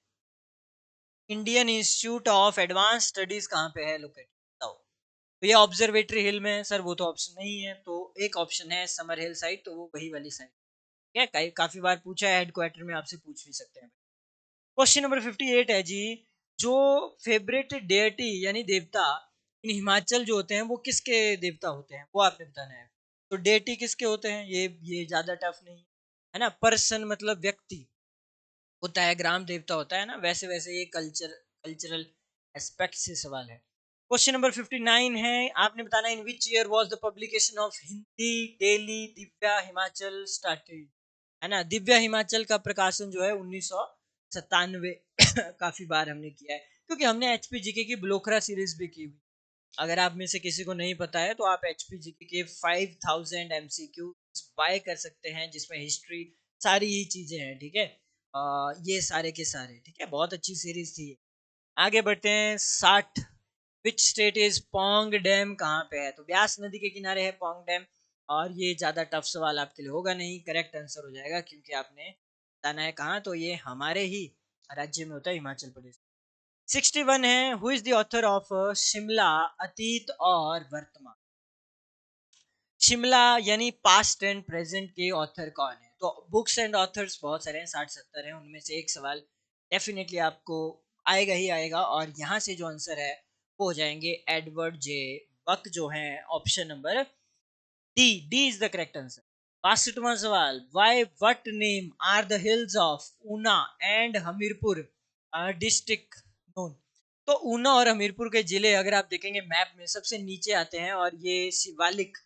Indian institute of advance studies कहाँ पे है लोकेटेड, बताओ। तो ये ऑब्जर्वेटरी हिल में है सर, वो तो ऑप्शन नहीं है, तो एक ऑप्शन है समर हिल साइड, तो वो वही वाली साइड, ठीक है। काफी बार पूछा है, हेडक्वार्टर में आपसे पूछ भी सकते हैं। क्वेश्चन नंबर 58 है जी, जो फेवरेट डेटी यानी देवता इन हिमाचल जो होते हैं वो किसके देवता होते हैं, वो आपने बताना है। तो डेटी किसके होते हैं, ये ज्यादा टफ नहीं है ना। पर्सन मतलब व्यक्ति होता है, ग्राम देवता होता है ना, वैसे वैसे ये कल्चरल एस्पेक्ट से सवाल है। क्वेश्चन नंबर 59 है, आपने बताना in which year was the publication of Hindi daily Divya Himachal started, है ना। दिव्या हिमाचल का प्रकाशन जो है 1997 काफी बार हमने किया है, क्योंकि हमने एचपीजीके की ब्लोखरा सीरीज भी की हुई। अगर आप में से किसी को नहीं पता है तो आप एचपीजीके के 5000 एमसीक्यू बाय कर सकते हैं, जिसमें हिस्ट्री सारी ही चीजें हैं, ठीक है। ये सारे के सारे, ठीक है, बहुत अच्छी सीरीज थी। आगे बढ़ते हैं 60, which state is Pong dam कहाँ पे है, तो ब्यास नदी के किनारे है पोंग डैम। और ये ज्यादा टफ सवाल आपके लिए होगा नहीं, करेक्ट आंसर हो जाएगा, क्योंकि आपने बताना है कहाँ, तो ये हमारे ही राज्य में होता है, हिमाचल प्रदेश। 61 है, who is the author of Shimla अतीत और वर्तमान। शिमला यानी पास्ट एंड प्रेजेंट के ऑथर कौन है, तो बुक्स एंड ऑथर्स बहुत सारे हैं, 60-70 हैं, उनमें से एक सवाल डेफिनेटली आपको आएगा ही आएगा, और यहाँ से जो आंसर है वो हो जाएंगे एडवर्ड जे बक, जो है option number D. D is the correct answer. 62वां सवाल, why what name are the hills of Una and Hamirpur district known, तो ऊना और हमीरपुर के जिले अगर आप देखेंगे मैप में सबसे नीचे आते हैं, और ये शिवालिक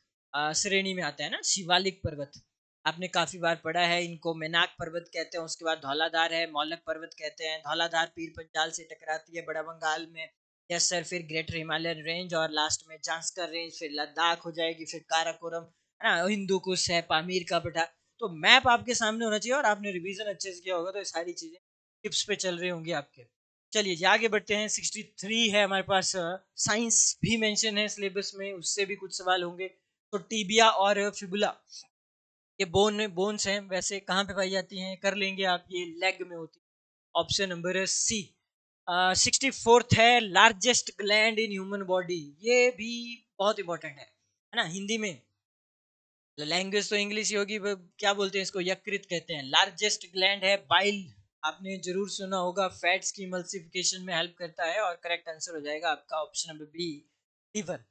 श्रेणी में आता है ना, शिवालिक पर्वत। आपने काफी बार पढ़ा है इनको, मेनाक पर्वत कहते हैं, उसके बाद धौलाधार है, मौलक पर्वत कहते हैं, धौलाधार पीर पंजाल से टकराती है बड़ा बंगाल में, यस सर, फिर ग्रेटर हिमालयन रेंज, और लास्ट में जांस्कर रेंज, फिर लद्दाख हो जाएगी, फिर काराकोरम, है ना, हिंदू कुश है, पामीर का पठा। तो मैप आपके सामने होना चाहिए, और आपने रिवीजन अच्छे से किया होगा, तो ये सारी चीजें टिप्स पे चल रही होंगी आपके। चलिए जी आगे बढ़ते हैं, 63 है हमारे पास, साइंस भी मेंशन है सिलेबस में, उससे भी कुछ सवाल होंगे। तो टीबिया और फिबुला, ये बोन्स हैं, वैसे कहाँ पे पाई जाती हैं, कर लेंगे आप, ये लेग में होती है, ऑप्शन नंबर है सी। 64th है, largest gland in human body, ये भी बहुत इंपॉर्टेंट है ना। हिंदी में लैंग्वेज तो इंग्लिश ही होगी, क्या बोलते हैं इसको, यकृत कहते हैं। लार्जेस्ट ग्लैंड है बाइल, आपने जरूर सुना होगा, फैट्स की इमल्सिफिकेशन में हेल्प करता है, और करेक्ट आंसर हो जाएगा आपका ऑप्शन नंबर बी, लीवर।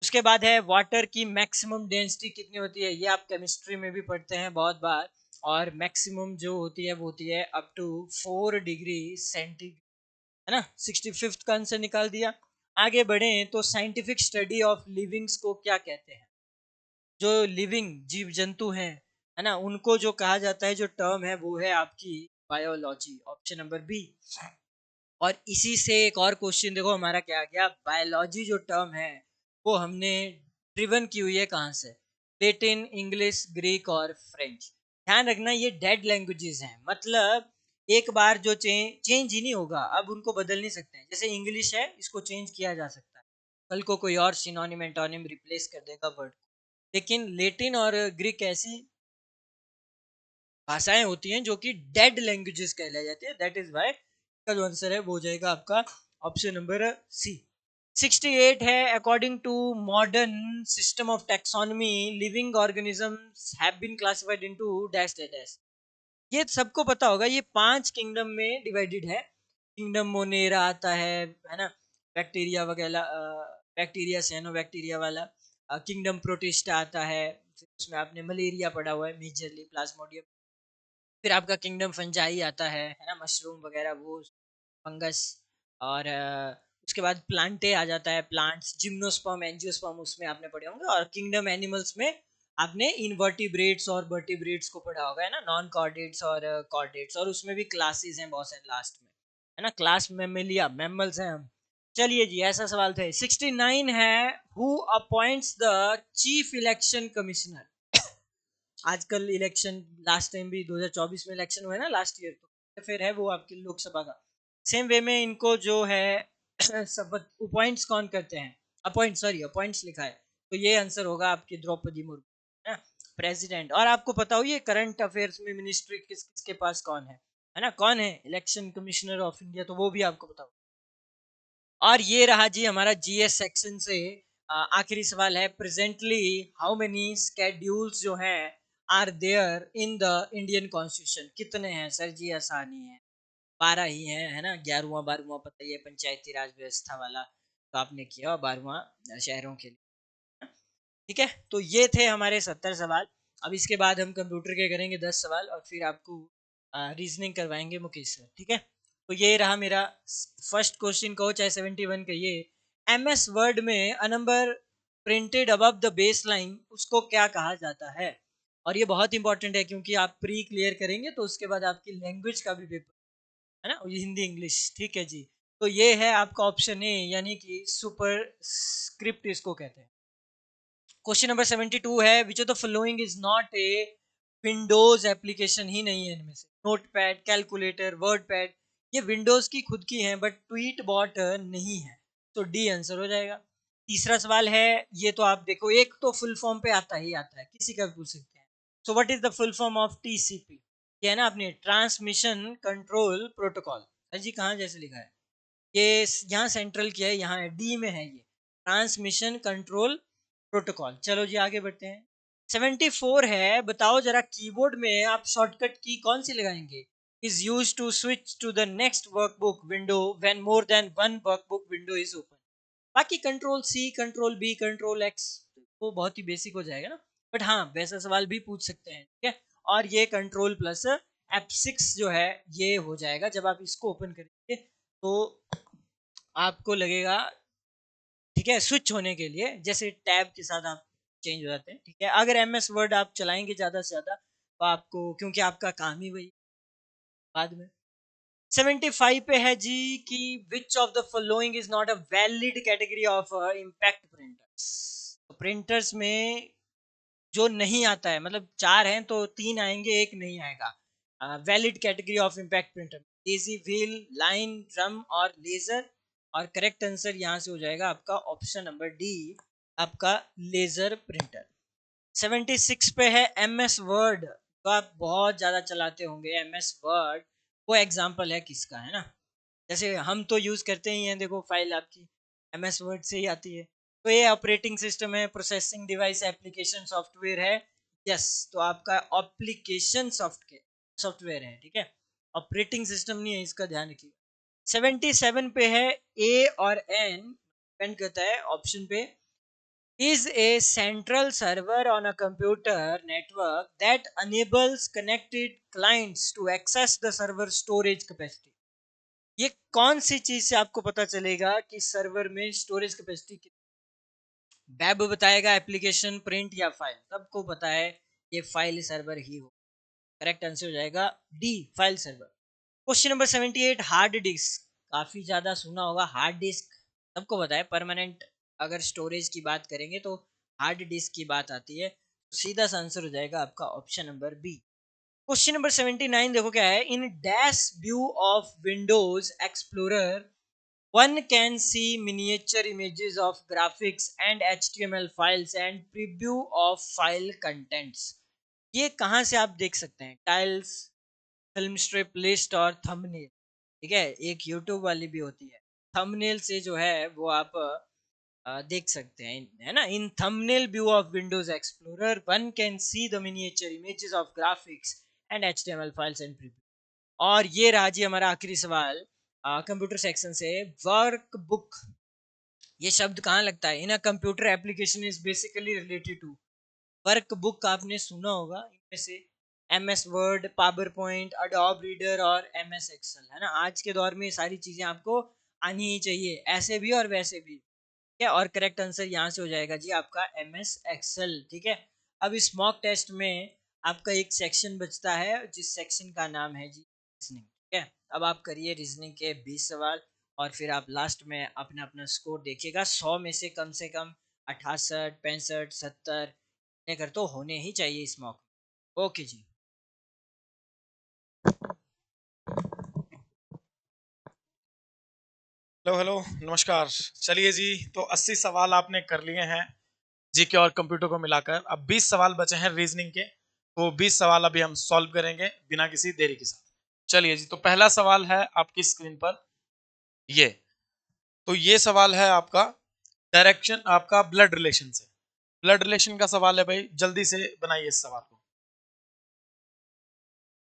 उसके बाद है वाटर की मैक्सिमम डेंसिटी कितनी होती है, ये आप केमिस्ट्री में भी पढ़ते हैं बहुत बार, और मैक्सिमम जो होती है वो होती है अप टू 4 डिग्री सेंटीग्रेड, है ना। 65th का आंसर निकाल दिया। आगे बढ़े तो साइंटिफिक स्टडी ऑफ लिविंग्स को क्या कहते हैं, जो लिविंग जीव जंतु हैं, है ना, उनको जो कहा जाता है, जो टर्म है वो है आपकी बायोलॉजी, ऑप्शन नंबर बी। और इसी से एक और क्वेश्चन देखो हमारा क्या आ गया, बायोलॉजी जो टर्म है वो हमने ड्रिवन की हुई है कहाँ से, लेटिन, इंग्लिश, ग्रीक और फ्रेंच। ध्यान रखना ये डेड लैंग्वेजेस हैं, मतलब एक बार जो चेंज ही नहीं होगा, अब उनको बदल नहीं सकते हैं। जैसे इंग्लिश है, इसको चेंज किया जा सकता है, कल को कोई और सिनोनिम एंटोनिम रिप्लेस कर देगा वर्ड, लेकिन लेटिन और ग्रीक ऐसी भाषाएं होती हैं जो कि डेड लैंग्वेजेस कहलाई जाती है, दैट इज वाई का जो आंसर है वो हो जाएगा आपका ऑप्शन नंबर सी। 68 है, according to modern system of taxonomy living organisms have been classified into dash dash dash. ये सबको पता होगा, ये 5 किंगडम में डिवाइडेड है। किंगडम मोनेरा आता है ना, बैक्टीरिया वगैरह, बैक्टीरिया सैनो बैक्टीरिया वाला। किंगडम प्रोटिस्टा आता है, फिर उसमें आपने मलेरिया पढ़ा हुआ है, मेजरली प्लाज्मोडियम। फिर आपका किंगडम फंजाई आता है ना, मशरूम वगैरह वो, फंगस। और उसके बाद प्लांटे आ जाता है, प्लांट्स, जिम्नोस्पर्म, एंजियोस्पर्म, उसमें आपने पढ़े होंगे। और किंगडम एनिमल्स में आपने इनवर्टिब्रेट्स और वर्टिब्रेट्स को पढ़ा होगा, है ना, नॉन कॉर्डेट्स और कॉर्डेट्स, और उसमें भी क्लासेस हैं बहुत सारे लास्ट में, है ना, क्लास मेमेलिया, मैमल्स हैं हम। चलिए जी, ऐसा सवाल था। 69 है, who appoints the chief election commissioner. आजकल इलेक्शन, लास्ट टाइम भी 2024 में इलेक्शन हुआ है ना, लास्ट ईयर, तो फिर है वो आपकी लोकसभा का। सेम वे में इनको जो है सब अपॉइंट्स कौन करते हैं, अपॉइंट, सॉरी अपॉइंट्स लिखा है, तो ये आंसर होगा आपकी द्रौपदी मुर्मू, है ना, प्रेसिडेंट। और आपको पता हो ये करंट अफेयर्स में मिनिस्ट्री किस किसके पास कौन है ना, कौन है इलेक्शन कमिश्नर ऑफ इंडिया, तो वो भी आपको पता हो। और ये रहा जी हमारा जीएस सेक्शन से आखिरी सवाल है, प्रेजेंटली हाउ मेनी स्केड्यूल्स जो हैं are there in the Indian constitution, कितने हैं सर जी, आसानी है, 12 ही हैं, है ना, 11वां 12वां पता ही है, पंचायती राज व्यवस्था वाला तो आपने किया, और 12वां शहरों के लिए, ठीक है। तो ये थे हमारे 70 सवाल। अब इसके बाद हम कंप्यूटर के करेंगे 10 सवाल, और फिर आपको रीजनिंग करवाएंगे मुकेश सर, ठीक है। तो ये रहा मेरा फर्स्ट क्वेश्चन, कहो चाहे 71 कहिए, MS वर्ड में a number printed above the base line उसको क्या कहा जाता है? और ये बहुत इंपॉर्टेंट है क्योंकि आप प्री क्लियर करेंगे तो उसके बाद आपकी लैंग्वेज का भी पेपर है ना, हिंदी इंग्लिश, ठीक है जी। तो ये है आपका ऑप्शन ए, यानी कि सुपर स्क्रिप्ट इसको कहते हैं। क्वेश्चन नंबर 72 है, which of the following is not a Windows application ही नहीं है इनमें से? नोटपैड, कैलकुलेटर, वर्ड पैड, ये विंडोज की खुद की है बट ट्वीट बॉट नहीं है, तो डी आंसर हो जाएगा। तीसरा सवाल है, ये तो आप देखो, एक तो फुल फॉर्म पे आता ही आता है, किसी का भी पूछ सकते हैं। So what is the full form of TCP? ये है ना आपने ट्रांसमिशन कंट्रोल प्रोटोकॉल, जी कहाँ जैसे लिखा है, ये यहाँ सेंट्रल किया है, यहाँ है डी में है, ये ट्रांसमिशन कंट्रोल प्रोटोकॉल। चलो जी आगे बढ़ते हैं। 74 है, बताओ जरा कीबोर्ड में आप शॉर्टकट की कौन सी लगाएंगे? Is use to switch to the next workbook window when more than one workbook window is open. बाकी control C, control B, control X, वो बहुत ही बेसिक हो जाएगा ना, बट हाँ वैसा सवाल भी पूछ सकते हैं, ठीक है। और ये कंट्रोल प्लस F6 जो है ये हो जाएगा, जब आप इसको ओपन करेंगे तो आपको लगेगा, ठीक है, स्विच होने के लिए, जैसे टैब के साथ आप चेंज हो जाते हैं, ठीक है। अगर MS वर्ड आप चलाएंगे ज़्यादा से ज़्यादा तो आपको, क्योंकि आपका काम ही वही बाद में। 75 पे है जी कि विच of the following is not a valid category of impact printers? तो प्रिंटर्स में जो नहीं आता है, मतलब चार हैं तो तीन आएंगे, एक नहीं आएगा। Valid category of impact printer, Daisy, wheel, line, drum और लेजर। और करेक्ट आंसर यहाँ से हो जाएगा आपका ऑप्शन नंबर डी, आपका लेजर प्रिंटर। 76 पे है MS वर्ड, तो आप बहुत ज़्यादा चलाते होंगे MS वर्ड, वो एग्जाम्पल है किसका, है ना? जैसे हम तो यूज़ करते ही हैं, देखो फाइल आपकी MS वर्ड से ही आती है। तो ये ऑपरेटिंग सिस्टम है, प्रोसेसिंग डिवाइस, एप्लीकेशन सॉफ्टवेयर है। यस, तो आपका एप्लीकेशन सॉफ्टवेयर है, ठीक है, ऑपरेटिंग सिस्टम नहीं है, इसका ध्यान रखिए। 77 पे है, ए और एन डिपेंड करता है ऑप्शन पे। is a central server on a computer network that enables connected clients to access the server storage capacity। ये कौन सी चीज से आपको पता चलेगा कि सर्वर में स्टोरेज कैपेसिटी कितनी? वेब बताएगा, एप्लीकेशन, प्रिंट या फाइल? सबको पता है ये फाइल सर्वर ही हो। करेक्ट आंसर हो जाएगा D, file server. Question number 78, hard disk, काफी ज्यादा सुना होगा हार्ड डिस्क, सबको पता है परमानेंट, अगर स्टोरेज की बात करेंगे तो हार्ड डिस्क की बात आती है, सीधा सा आंसर हो जाएगा आपका option number B. Question number 79 देखो क्या है, in dash view of Windows Explorer one can see miniature images of graphics and HTML files and preview of file contents। ये कहाँ से आप देख सकते हैं? टाइल्स, फिल्म स्ट्रिप, लिस्ट और थंबनेल, ठीक है, एक यूट्यूब वाली भी होती है। थंबनेल से जो है वो आप देख सकते हैं, है ना। In thumbnail view of Windows Explorer one can see the miniature images of graphics and HTML files and preview. और ये रहा जी हमारा आखिरी सवाल कंप्यूटर सेक्शन से, वर्कबुक, ये शब्द कहाँ लगता है? In a computer application is basically related to. Workbook आपने सुना होगा, इनमें से MS Word, PowerPoint, Adobe Reader और MS एक्सेल, है ना। आज के दौर में ये सारी चीजें आपको आनी ही चाहिए, ऐसे भी और वैसे भी, ठीक है। और करेक्ट आंसर यहाँ से हो जाएगा जी आपका MS एक्सेल, ठीक है। अब इस मॉक टेस्ट में आपका एक सेक्शन बचता है, जिस सेक्शन का नाम है जी रीजनिंग, ठीक है। अब आप करिए रीजनिंग के 20 सवाल और फिर आप लास्ट में अपना अपना स्कोर देखिएगा, 100 में से कम 68, 65, 70 कर तो होने ही चाहिए इस मौके। ओके जी। हेलो हेलो, नमस्कार। चलिए जी, तो 80 सवाल आपने कर लिए हैं जीके और कंप्यूटर को मिलाकर। अब 20 सवाल बचे हैं रीजनिंग के, तो 20 सवाल अभी हम सॉल्व करेंगे बिना किसी देरी के साथ। चलिए जी, तो पहला सवाल है आपकी स्क्रीन पर ये। तो ये सवाल है आपका डायरेक्शन, आपका ब्लड रिलेशन से। ब्लड रिलेशन का सवाल है भाई, जल्दी से बनाइए इस सवाल को।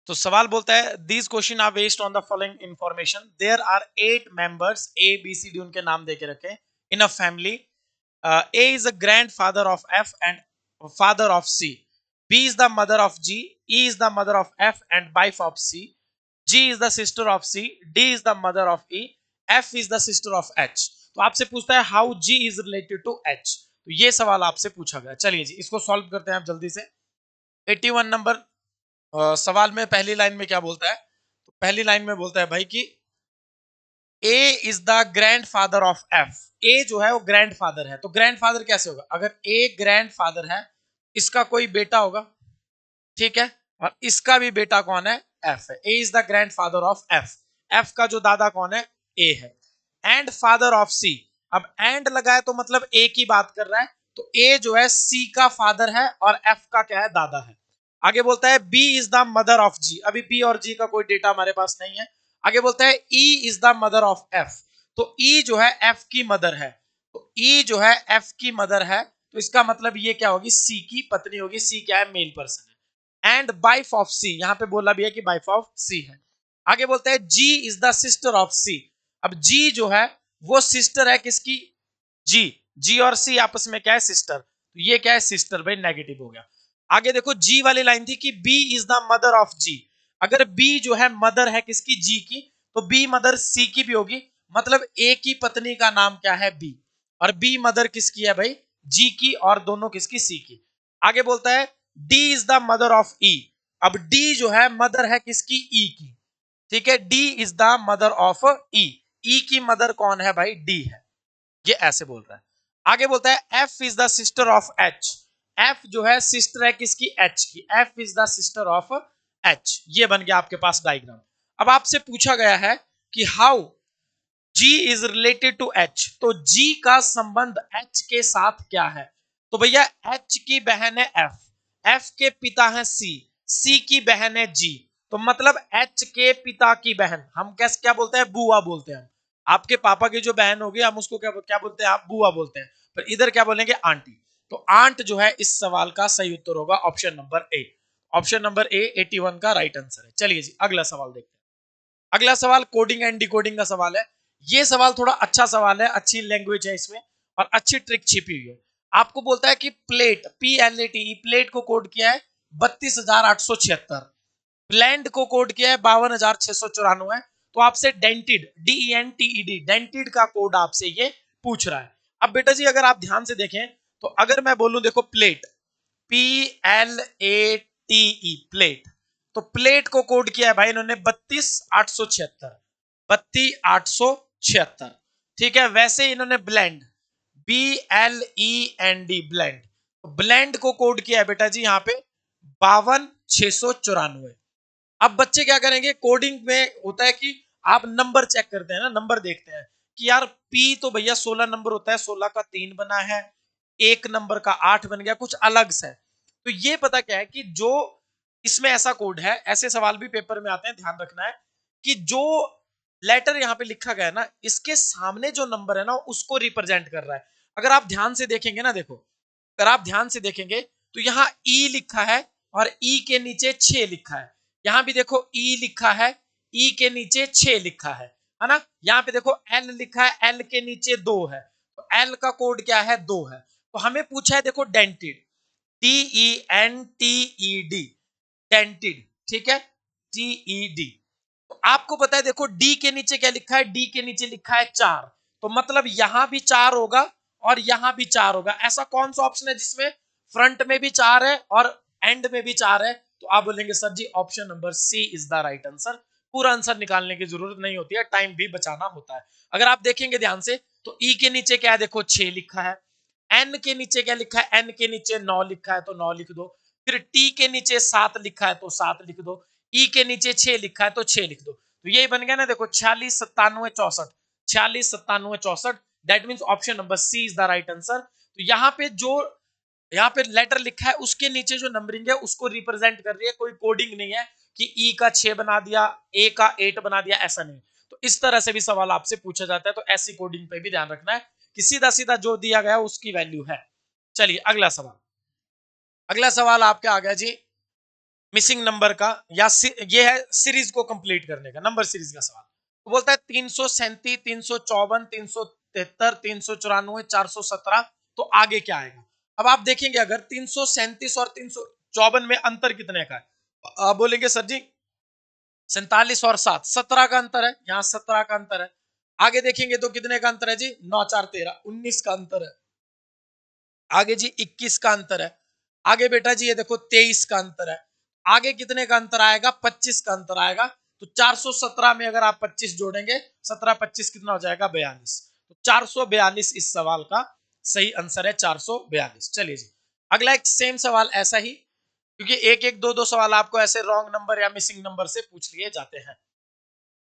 तो सवाल बोलता है, these questions are based on the following information, there are 8 members, A B C D उनके नाम देके रखे, in a family. A is a grandfather of F and father of C. B is the mother of G. E is the mother of F and wife of C. G is the sister of C. D is the mother of E. F is the sister of H. तो आपसे पूछता है how G is related to H, तो ये सवाल आपसे पूछा गया। चलिए जी इसको सॉल्व करते हैं आप जल्दी से। 81 नंबर सवाल में पहली लाइन में क्या बोलता है, तो पहली लाइन में बोलता है भाई कि A is the grandfather of F. A जो है वो ग्रैंड फादर है, तो ग्रैंड फादर कैसे होगा, अगर ए ग्रैंड फादर है, इसका कोई बेटा होगा, ठीक है, और इसका भी बेटा कौन है, एफ है। A is the grandfather of F, F का जो दादा कौन है, ए है। एंड फादर ऑफ सी, अब एंड लगाए तो मतलब ए की बात कर रहा है, तो ए जो है सी का फादर है और एफ का क्या है, दादा है। आगे बोलता है B is the mother of G, अभी बी और जी का कोई डेटा हमारे पास नहीं है। आगे बोलता है E is the mother of F, तो ई जो है एफ की मदर है, तो ई जो है एफ की मदर है, तो इसका मतलब ये क्या होगी, सी की पत्नी होगी। सी क्या है, मेल पर्सन है। एंड वाइफ ऑफ सी, यहां पे बोला भी है कि वाइफ ऑफ सी है। आगे बोलता है जी इज द सिस्टर ऑफ सी, अब जी जो है वो सिस्टर है किसकी, जी, जी और सी आपस में क्या है, सिस्टर, तो ये क्या है, सिस्टर, भाई नेगेटिव हो गया। आगे देखो जी वाली लाइन थी कि B is the mother of G, अगर बी जो है मदर है किसकी, जी की, तो बी मदर सी की भी होगी, मतलब ए की पत्नी का नाम क्या है, बी, और बी मदर किसकी है भाई, जी की, और दोनों किसकी, सी की। आगे बोलता है D is the mother of E, अब डी जो है मदर है किसकी, ई की, ठीक है, D is the mother of E, E की मदर कौन है भाई, डी है। ये ऐसे बोल रहा है। आगे बोलता है F is the sister of H, F जो है सिस्टर है किसकी, एच की, F is the sister of H. ये बन गया आपके पास डायग्राम। अब आपसे पूछा गया है कि how G is related to H, तो जी का संबंध एच के साथ क्या है, तो भैया एच की बहन है एफ, एफ के पिता है सी, सी की बहन है जी, तो मतलब एच के पिता की बहन हम कैसे क्या बोलते हैं, बुआ बोलते हैं। आपके पापा की जो बहन होगी हम उसको क्या क्या बोलते हैं, आप बुआ बोलते हैं, पर इधर क्या बोलेंगे, आंटी। तो आंट जो है इस सवाल का सही उत्तर होगा ऑप्शन नंबर ए, ऑप्शन नंबर ए 81 का राइट आंसर है। चलिए जी अगला सवाल देखते हैं। अगला सवाल कोडिंग एंड डिकोडिंग का सवाल है। ये सवाल थोड़ा अच्छा सवाल है, अच्छी लैंग्वेज है इसमें और अच्छी ट्रिक छिपी हुई है। आपको बोलता है कि प्लेट, PLATE, प्लेट को कोड किया है 32,876, ब्लेंड को कोड किया है 52,694, तो आपसे डेंटेड, DENTED, डेंटेड का कोड आपसे ये पूछ रहा है। अब बेटा जी अगर आप ध्यान से देखें, तो अगर मैं बोलूं देखो प्लेट, PLATE, प्लेट, तो प्लेट को कोड किया है भाई इन्होंने 32,876, 32,876, ठीक है। वैसे इन्होंने ब्लेंड, BLEND, ब्लेंड, तो ब्लेंड को कोड किया है बेटा जी यहाँ पे 52,694। अब बच्चे क्या करेंगे, कोडिंग में होता है कि आप नंबर चेक करते हैं ना, नंबर देखते हैं कि यार पी तो भैया 16 नंबर होता है, 16 का 3 बना है, एक नंबर का 8 बन गया, कुछ अलग से। तो ये पता क्या है कि जो इसमें ऐसा कोड है, ऐसे सवाल भी पेपर में आते हैं, ध्यान रखना है कि जो लेटर यहाँ पे लिखा गया है ना, इसके सामने जो नंबर है ना उसको रिप्रेजेंट कर रहा है। अगर आप ध्यान से देखेंगे ना, देखो अगर आप ध्यान से देखेंगे तो यहाँ ई लिखा है और ई के नीचे 6 लिखा है, यहां भी देखो ई लिखा है, ई के नीचे 6 लिखा है ना। यहाँ पे देखो एल लिखा है, एल के नीचे 2 है, तो एल का कोड क्या है, 2 है। तो हमें पूछा है देखो डेंटेड, DENTED, डेंटेड, ठीक है, TED। तो आपको पता है देखो डी के नीचे क्या लिखा है, डी के नीचे लिखा है 4, तो मतलब यहां भी 4 होगा और यहां भी 4 होगा। ऐसा कौन सा ऑप्शन है जिसमें फ्रंट में भी 4 है और एंड में भी 4 है, तो आप बोलेंगे sir ji option number C is the right answer. पूरा आंसर निकालने की जरूरत नहीं होती है, टाइम भी बचाना होता है। अगर आप देखेंगे ध्यान से तो ई के नीचे क्या है, देखो 6 लिखा है, एन के नीचे क्या लिखा है, एन के नीचे 9 लिखा है तो 9 लिख दो, फिर टी के नीचे 7 लिखा है तो 7 लिख दो, ई के नीचे 6 लिखा है तो 6 लिख दो, तो यही बन गया ना, देखो 46 97 64, 46 97 64, that means option number C is the right answer. तो यहाँ पे जो यहाँ पे लेटर लिखा है उसके नीचे जो नंबरिंग है उसको रिप्रेजेंट कर रही है, कोई कोडिंग नहीं है कि ई का 6 बना दिया, ए का 8 बना दिया, ऐसा नहीं। तो इस तरह से भी सवाल आपसे पूछा जाता है, तो ऐसी कोडिंग पे भी ध्यान रखना है कि सीधा सीधा जो दिया गया उसकी वैल्यू है। चलिए अगला सवाल, अगला सवाल आपका आ गया जी मिसिंग नंबर का, या ये है सीरीज को कंप्लीट करने का, नंबर सीरीज का सवाल। तो बोलता है 337, 354, 373, 394, 417, तो आगे क्या आएगा। अब आप देखेंगे अगर 337 और 354 में अंतर कितने का है, आप बोलेंगे सर जी 47 और 7, 17 का अंतर है, यहाँ 17 का अंतर है। आगे देखेंगे तो कितने का अंतर है जी, 9 4 13, 19 का अंतर है। आगे जी 21 का अंतर है। आगे बेटा जी ये देखो 23 का अंतर है। आगे कितने का अंतर आएगा, 25 का अंतर आएगा। तो 417 में अगर आप 25 जोड़ेंगे, 17 25 कितना हो जाएगा, 42। तो 442 इस सवाल का सही आंसर है, 442। चलिए जी अगला एक सेम सवाल ऐसा ही, क्योंकि एक एक दो दो सवाल आपको ऐसे रॉन्ग नंबर या मिसिंग नंबर से पूछ लिए जाते हैं।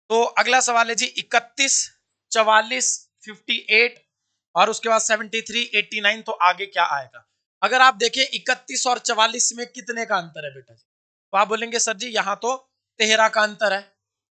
तो अगला सवाल है जी 31, 44, 58 और उसके बाद 73, 89। तो आगे क्या आएगा? अगर आप देखें 31 और 44 में कितने का अंतर है बेटा जी, तो आप बोलेंगे सर जी यहाँ तो 13 का अंतर है।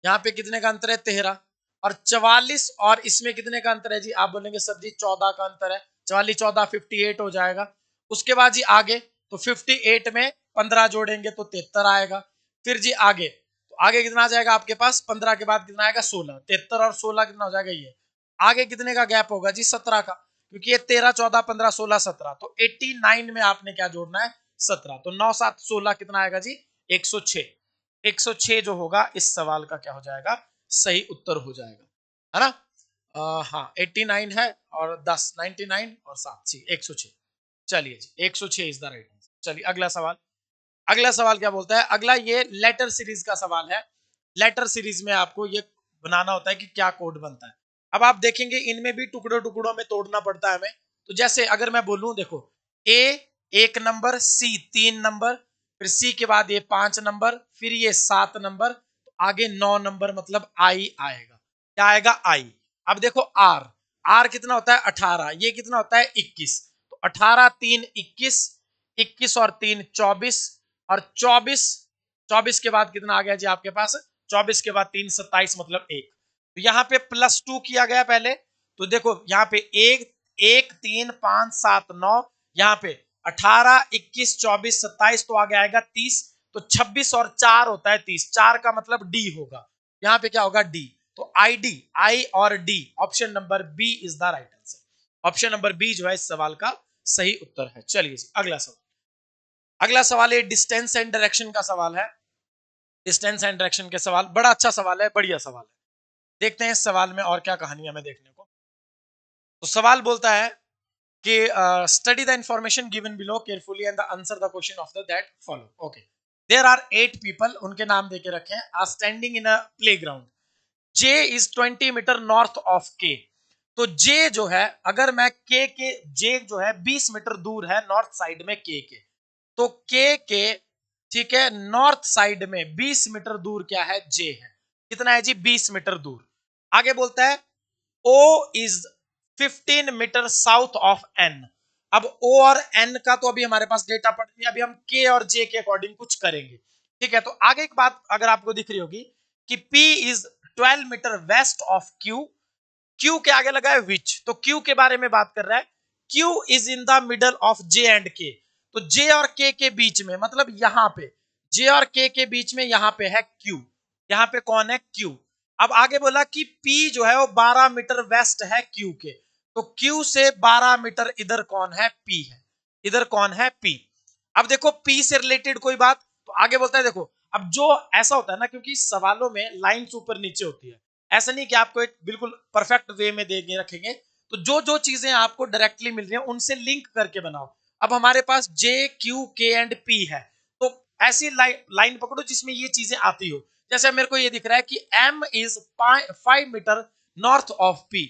यहाँ पे कितने का अंतर है, 13। और 44 और इसमें कितने का अंतर है जी, आप बोलेंगे सर जी 14 का अंतर है। 44 14 58 हो जाएगा। उसके बाद जी आगे तो 58 में 15 जोड़ेंगे तो 73 आएगा। फिर जी आगे तो आगे कितना आ जाएगा आपके पास, 15 के बाद कितना आएगा, 16। 73 और 16 कितना हो जाएगा, ये आगे कितने का गैप होगा जी, 17 का, क्योंकि ये 13 14 15 16 17। तो 89 में आपने क्या जोड़ना है, 17। तो 9 7 16 कितना आएगा जी, 106। 106 जो होगा इस सवाल का क्या हो जाएगा, सही उत्तर हो जाएगा, है ना। हाँ 89 है और 10 99 और 7 जी 106। चलिए जी 106 इज द राइट आंसर। चलिए अगला सवाल। अगला सवाल क्या बोलता है, अगला ये लेटर सीरीज का सवाल है। लेटर सीरीज में आपको ये बनाना होता है कि क्या कोड बनता है। अब आप देखेंगे इनमें भी टुकड़ों टुकड़ों में तोड़ना पड़ता है हमें। तो जैसे अगर मैं बोलूं, देखो ए 1 नंबर, सी 3 नंबर, फिर सी के बाद ये 5 नंबर, फिर ये 7 नंबर, तो आगे 9 नंबर, मतलब आई आएगा। क्या आएगा, आई। अब देखो आर, आर कितना होता है 18, ये कितना होता है 21। तो 18 3 21, 21 और 3 24, और 24, 24 के बाद कितना आ गया जी आपके पास, 24 के बाद 3 27, मतलब 1। तो यहाँ पे +2 किया गया पहले। तो देखो यहाँ पे 1 1 3 5 7 9, यहाँ पे 18 21 24 27, तो आगे आएगा 30। तो 26 और 4 होता है 30, 4 का मतलब डी होगा। यहाँ पे क्या होगा, डी। तो आई डी, आई और D, option number B is the right answer. Option number B जो है इस सवाल का सही उत्तर है। चलिए अगला सवाल। अगला सवाल है डिस्टेंस एंड डायरेक्शन का सवाल है। डिस्टेंस एंड डायरेक्शन के सवाल, बड़ा अच्छा सवाल है, बढ़िया सवाल है। देखते हैं इस सवाल में और क्या कहानी हमें देखने को। तो सवाल बोलता है कि study the information given below carefully and the answer the question of the that follow. Okay, there are 8 people, उनके नाम देके रखे हैं, are standing in a playground. J is 20 metre north of K. तो जे जो है, अगर मैं के जे जो है 20 मीटर दूर है नॉर्थ साइड में के, तो के ठीक है नॉर्थ साइड में 20 मीटर दूर क्या है, जे है। कितना है जी, 20 मीटर दूर। आगे बोलता है O is 15 metre south of N. अब ओ और एन का तो अभी हमारे पास डेटा पड़ नहीं, अभी हम के और जे के अकॉर्डिंग कुछ करेंगे। ठीक है, तो आगे एक बात अगर आपको दिख रही होगी कि P is 12 metre west of Q। Q के आगे लगा है विच, तो क्यू के बारे में बात कर रहा है। Q is in the middle of J and के। तो जे और के बीच में, मतलब यहां पे जे और के बीच में यहां पे है क्यू। यहां पे कौन है, क्यू। अब आगे बोला कि पी जो है वो 12 मीटर वेस्ट है क्यू के। तो क्यू से 12 मीटर इधर कौन है, पी है। इधर कौन है, पी। अब देखो पी से रिलेटेड कोई बात, तो आगे बोलता है देखो, अब जो ऐसा होता है ना, क्योंकि सवालों में लाइंस ऊपर नीचे होती है, ऐसा नहीं कि आपको एक बिल्कुल परफेक्ट वे में देंगे रखेंगे। तो जो जो चीजें आपको डायरेक्टली मिल रही हैं उनसे लिंक करके बनाओ। अब हमारे पास जे क्यू के एंड पी है, तो ऐसी लाइन पकड़ो जिसमें ये चीजें आती हो। जैसे मेरे को ये दिख रहा है कि M is 5 metre north of P.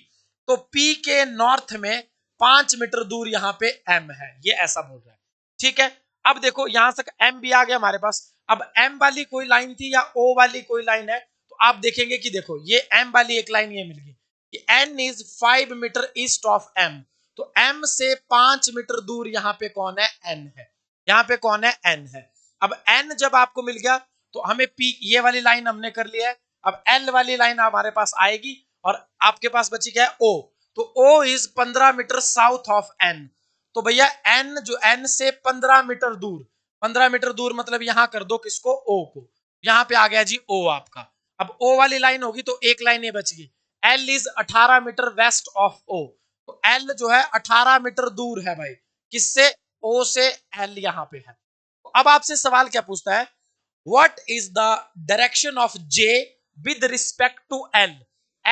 तो पी के नॉर्थ में 5 मीटर दूर यहाँ पे एम है, ये ऐसा बोल रहा है। ठीक है, अब देखो यहां तक एम भी आ गया हमारे पास। अब एम वाली कोई लाइन थी या ओ वाली कोई लाइन है, तो आप देखेंगे कि देखो ये एम वाली एक लाइन ये मिल गई कि N is 5 metre east of M. तो एम से 5 मीटर दूर यहाँ पे कौन है, एन है। यहाँ पे कौन है, एन है। अब एन जब आपको मिल गया तो हमें पी, ये वाली लाइन हमने कर लिया है। अब एल वाली लाइन हमारे पास आएगी और आपके पास बची क्या है, ओ। तो O is 15 metre south of N. तो भैया एन जो, एन से 15 मीटर दूर, 15 मीटर दूर मतलब यहां कर दो किसको, ओ को। यहां पे आ गया जी ओ आपका। अब ओ वाली लाइन होगी तो एक लाइन ये बच गई। L is 18 metre west of O. तो एल जो है 18 मीटर दूर है भाई, किससे, ओ से। एल यहां पे है। तो अब आपसे सवाल क्या पूछता है, what is the direction of J with respect to L.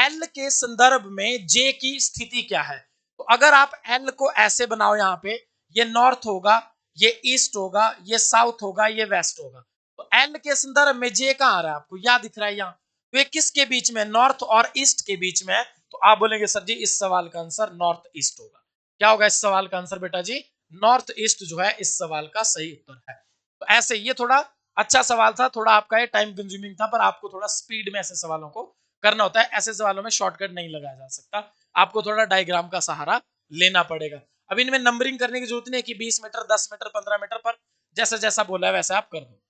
L के संदर्भ में जे की स्थिति क्या है। तो अगर आप एल को ऐसे बनाओ, यहाँ पे ये नॉर्थ होगा, ये ईस्ट होगा, ये साउथ होगा, ये वेस्ट होगा। तो एल के संदर्भ में जे कहां आ रहा है, आपको या दिख रहा है यहाँ। तो ये किसके बीच में, नॉर्थ और ईस्ट के बीच में है। तो आप बोलेंगे सर जी इस सवाल का आंसर नॉर्थ ईस्ट होगा। क्या होगा इस सवाल का आंसर बेटा जी, नॉर्थ ईस्ट जो है इस सवाल का सही उत्तर है। तो ऐसे ये थोड़ा अच्छा सवाल था, थोड़ा आपका ये टाइम कंज्यूमिंग था, पर आपको थोड़ा स्पीड में ऐसे सवालों को करना होता है। ऐसे सवालों में शॉर्टकट नहीं लगाया जा सकता, आपको थोड़ा डायग्राम का सहारा लेना पड़ेगा। अब इनमें नंबरिंग करने की जरूरत नहीं है कि 20 मीटर, 10 मीटर, 15 मीटर, पर जैसा जैसा बोला है वैसे आप कर दो।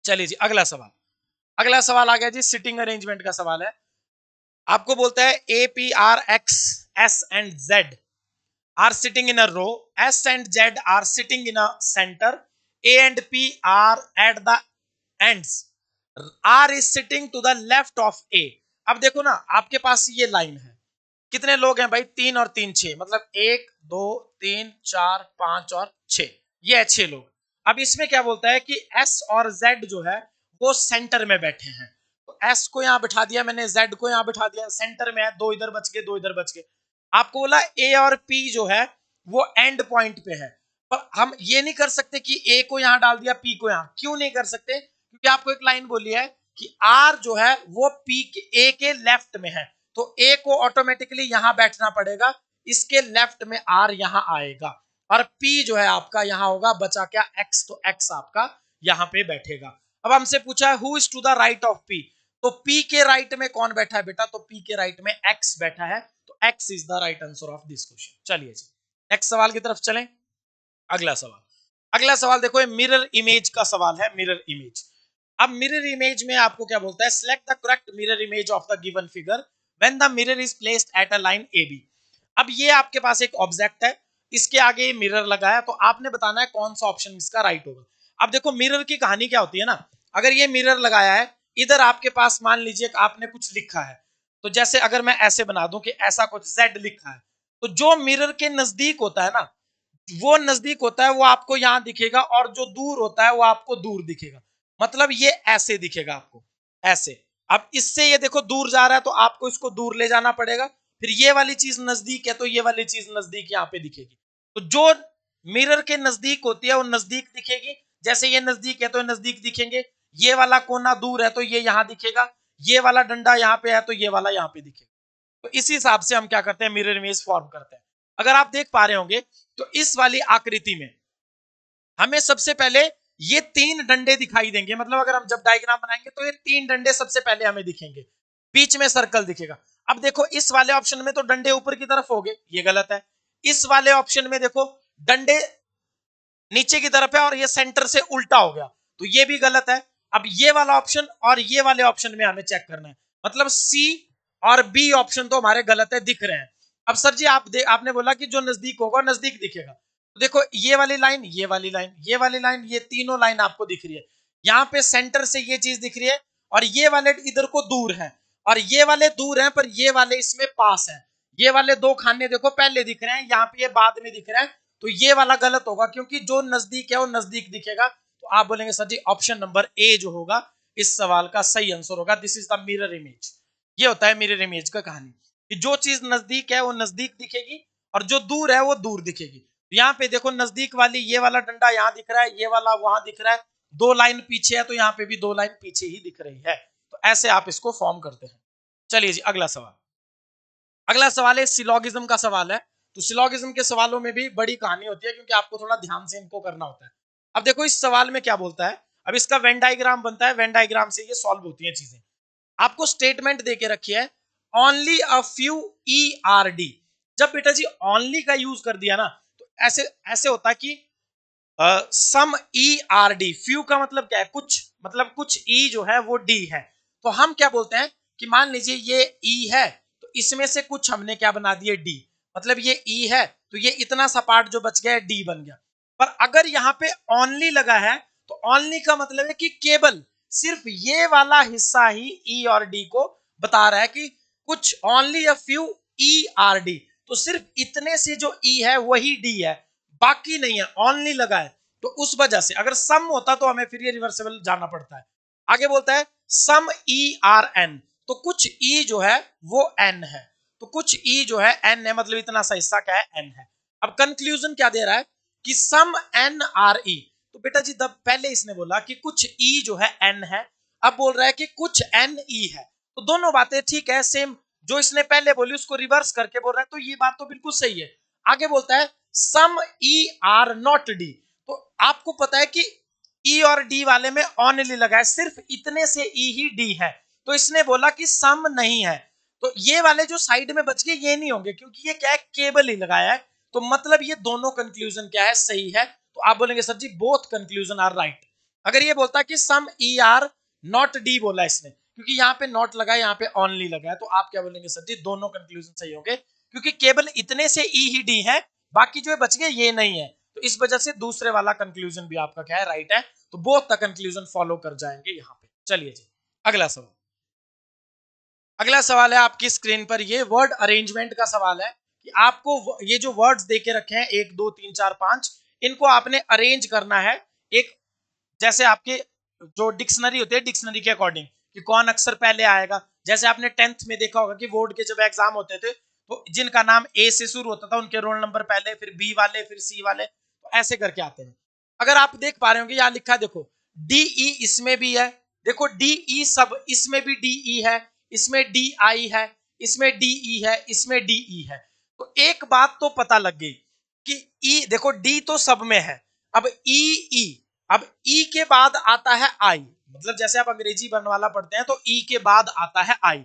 चलिए जी अगला सवाल। अगला सवाल आ गया जी, सिटिंग अरेंजमेंट का सवाल है। आपको बोलता है A P R x S and Z are sitting in a row, S and Z are sitting in a center, A and P are at the ends, R is sitting to the left of A। अब देखो ना, आपके पास ये लाइन है, कितने लोग हैं भाई, 3 और 3 6, मतलब 1 2 3 4 5 और 6, ये है 6 लोग। अब इसमें क्या बोलता है कि S और Z जो है वो सेंटर में बैठे हैं। तो S को यहां बिठा दिया मैंने, Z को यहां बिठा दिया, सेंटर में है, 2 इधर बच गए, 2 इधर बच गए। आपको बोला A और P जो है वो एंड पॉइंट पे है, पर हम ये नहीं कर सकते कि A को यहां डाल दिया, P को यहां। क्यों नहीं कर सकते, क्योंकि आपको एक लाइन बोली है कि R जो है वो P के A के लेफ्ट में है, तो A को ऑटोमेटिकली यहां बैठना पड़ेगा, इसके लेफ्ट में R यहां आएगा, और P जो है आपका यहां होगा, बचा क्या X, तो X आपका यहां पे बैठेगा। अब हमसे पूछा है who is to the right of P, तो P के राइट में कौन बैठा है बेटा, तो P के राइट में X बैठा है, तो X is the right answer of this question. चलिए जी नेक्स्ट सवाल की तरफ चलें। अगला सवाल, अगला सवाल देखो, ये मिरर इमेज का सवाल है, मिरर इमेज। अब मिरर इमेज में आपको क्या बोलता है, select the correct mirror image of the given figure when the mirror is placed at a line A B. अब ये आपके पास एक ऑब्जेक्ट है, इसके आगे मिरर लगाया, तो आपने बताना है कौन सा ऑप्शन इसका राइट होगा। अब देखो मिरर की कहानी क्या होती है ना, अगर ये मिरर लगाया है, इधर आपके पास मान लीजिए आपने कुछ लिखा है, तो जैसे अगर मैं ऐसे बना दूं कि ऐसा कुछ Z लिखा है, तो जो मिरर के नजदीक होता है ना, वो नजदीक होता है वो आपको यहां दिखेगा, और जो दूर होता है वो आपको दूर दिखेगा। मतलब ये ऐसे दिखेगा आपको, ऐसे। अब इससे ये देखो दूर जा रहा है, तो आपको इसको दूर ले जाना पड़ेगा, फिर ये वाली चीज नजदीक है, तो ये वाली चीज नजदीक यहाँ पे दिखेगी। तो जो मिरर के नजदीक होती है वो नजदीक दिखेगी, जैसे ये नजदीक है तो नजदीक दिखेंगे, ये वाला कोना दूर है तो ये यहां दिखेगा, ये वाला डंडा यहाँ पे है तो ये वाला यहाँ पे दिखेगा। तो इस हिसाब से हम क्या करते हैं, मिरर इमेज फॉर्म करते हैं। अगर आप देख पा रहे होंगे तो इस वाली आकृति में हमें सबसे पहले ये 3 डंडे दिखाई देंगे, मतलब अगर हम जब डायग्राम बनाएंगे तो ये 3 डंडे सबसे पहले हमें दिखेंगे, बीच में सर्कल दिखेगा। अब देखो इस वाले ऑप्शन में तो डंडे ऊपर की तरफ हो गए, ये गलत है। इस वाले ऑप्शन में देखो डंडे नीचे की तरफ है और ये सेंटर से उल्टा हो गया, तो ये भी गलत है। अब ये वाला ऑप्शन और ये वाले ऑप्शन में हमें चेक करना है, मतलब सी और बी ऑप्शन तो हमारे गलत है, दिख रहे हैं। अब सर जी आपने बोला कि जो नजदीक होगा नजदीक दिखेगा, तो देखो ये वाली लाइन, ये वाली लाइन, ये वाली लाइन, ये तीनों लाइन आपको दिख रही है। यहाँ पे सेंटर से ये चीज दिख रही है, और ये वाले इधर को दूर है, और ये वाले दूर हैं, पर ये वाले इसमें पास है। ये वाले 2 खाने देखो पहले दिख रहे हैं, यहाँ पे ये बाद में दिख रहा है, तो ये वाला गलत होगा, क्योंकि जो नजदीक है वो नजदीक दिखेगा। तो आप बोलेंगे sir ji option number A जो होगा इस सवाल का सही आंसर होगा, this is the mirror image. ये होता है मिरर इमेज का कहानी, कि जो चीज नजदीक है वो नजदीक दिखेगी, और जो दूर है वो दूर दिखेगी। यहाँ पे देखो नजदीक वाली ये वाला डंडा यहाँ दिख रहा है, ये वाला वहां दिख रहा है, 2 लाइन पीछे है, तो यहाँ पे भी 2 लाइन पीछे ही दिख रही है। तो ऐसे आप इसको फॉर्म करते हैं। चलिए जी अगला सवाल, अगला सवाल है सिलोगिज्म का सवाल है। तो सिलोगिज्म के सवालों में भी बड़ी कहानी होती है, क्योंकि आपको थोड़ा ध्यान से इनको करना होता है। अब देखो इस सवाल में क्या बोलता है, अब इसका वेन डायग्राम बनता है, वेन डायग्राम से ये सॉल्व होती है चीजें। आपको स्टेटमेंट देके रखी है only a few E R D. जब बेटा जी ओनली का यूज कर दिया ना, तो ऐसे ऐसे होता है कि some E R D, few का मतलब क्या है, कुछ, मतलब कुछ ई जो है वो डी है। तो हम क्या बोलते हैं कि मान लीजिए ये ई है, तो इसमें से कुछ हमने क्या बना दिए डी, मतलब ये ई है तो ये इतना सा पार्ट जो बच गया डी बन गया। पर अगर यहाँ पे ओनली लगा है, तो ओनली का मतलब है कि केवल सिर्फ ये वाला हिस्सा ही ई और डी को बता रहा है कि कुछ, only a few E R D, तो सिर्फ इतने से जो ई है वही डी है, बाकी नहीं है, ओनली लगा है। तो उस वजह से अगर सम होता तो हमें फिर ये रिवर्सिबल जाना पड़ता है। आगे बोलता है सम ई आर एन, तो कुछ ई जो है वो एन है, तो कुछ ई जो है एन है, मतलब इतना सा हिस्सा क्या है, एन है। अब कंक्लूजन क्या दे रहा है कि सम एन आर ई, तो बेटा जी तब पहले इसने बोला कि कुछ ई जो है एन है, अब बोल रहा है कि कुछ एन ई है, तो दोनों बातें ठीक है, सेम जो इसने पहले बोली उसको रिवर्स करके बोल रहा है, तो ये बात तो बिल्कुल सही है। आगे बोलता है सम ई आर नॉट डी, तो आपको पता है कि ई और डी वाले में ओनली लगा है, सिर्फ इतने से ई ही डी है, तो इसने बोला कि सम नहीं है, तो ये वाले जो साइड में बच गए ये नहीं होंगे, क्योंकि ये क्या है, केबल ही लगाया है, तो मतलब ये दोनों कंक्लूजन क्या है, सही है। तो आप बोलेंगे sir ji both conclusion are right. अगर ये बोलता कि some E are not D बोला इसने, क्योंकि यहाँ पे नॉट लगा है, यहाँ पे ओनली लगा है, तो आप क्या बोलेंगे सर जी दोनों कंक्लूजन सही होंगे, क्योंकि केवल इतने से ई ही डी है, बाकी जो बच गए ये नहीं है, तो इस वजह से दूसरे वाला कंक्लूजन भी आपका क्या है, राइट है, तो बोथ द कंक्लूजन फॉलो कर जाएंगे यहाँ पे। चलिए जी अगला सवाल। अगला सवाल है आपकी स्क्रीन पर, ये वर्ड अरेंजमेंट का सवाल है कि आपको ये जो वर्ड्स देके रखे हैं 1 2 3 4 5, इनको आपने अरेंज करना है एक, जैसे आपके जो डिक्शनरी होती है डिक्शनरी के अकॉर्डिंग कि कौन अक्षर पहले आएगा। जैसे आपने 10th में देखा होगा कि बोर्ड के जब एग्जाम होते थे तो जिनका नाम ए से शुरू होता था उनके रोल नंबर पहले, फिर बी वाले, फिर सी वाले, तो ऐसे करके आते हैं। अगर आप देख पा रहे होंगे यहाँ लिखा है, देखो डी ई इसमें भी है, देखो डी ई सब, इसमें भी डी ई है, इसमें डी आई है, इसमें डी ई है, इसमें डी ई है, तो एक बात तो पता लग गई कि ई, देखो डी तो सब में है, अब ई ई, अब ई के बाद आता है आई, मतलब जैसे आप अंग्रेजी बनवाला पढ़ते हैं तो ई के बाद आता है आई,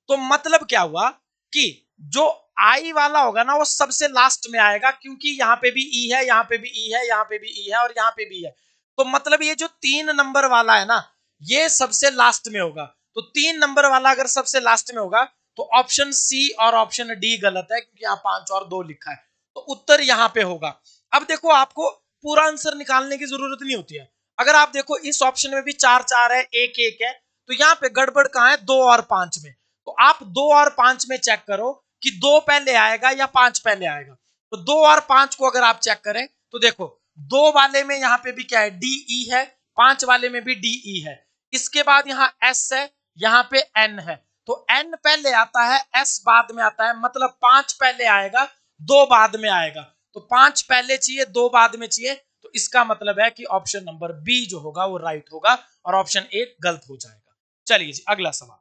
तो मतलब क्या हुआ कि जो आई वाला होगा ना वो सबसे लास्ट में आएगा, क्योंकि यहाँ पे भी ई है, यहाँ पे भी ई है, यहाँ पे भी ई है और यहाँ पे भी है, तो मतलब ये जो 3 नंबर वाला है ना ये सबसे लास्ट में होगा, तो 3 नंबर वाला अगर सबसे लास्ट में होगा तो ऑप्शन सी और ऑप्शन डी गलत है, क्योंकि यहाँ 5 और 2 लिखा है, तो उत्तर यहाँ पे होगा। अब देखो आपको पूरा आंसर निकालने की जरूरत नहीं होती है, अगर आप देखो इस ऑप्शन में भी 4 4 है, 1 1 है, तो यहाँ पे गड़बड़ कहाँ है, 2 और 5 में, तो आप 2 और 5 में चेक करो कि 2 पहले आएगा या 5 पहले आएगा, तो 2 और 5 को अगर आप चेक करें तो देखो 2 वाले में यहाँ पे भी क्या है, डी ई है, 5 वाले में भी डी ई है, इसके बाद यहाँ एस है, यहाँ पे एन है, तो एन पहले आता है, एस बाद में आता है, मतलब 5 पहले आएगा, 2 बाद में आएगा, तो 5 पहले चाहिए, 2 बाद में चाहिए, तो इसका मतलब है कि ऑप्शन नंबर बी जो होगा वो राइट होगा और ऑप्शन ए गलत हो जाएगा। चलिए जी अगला सवाल।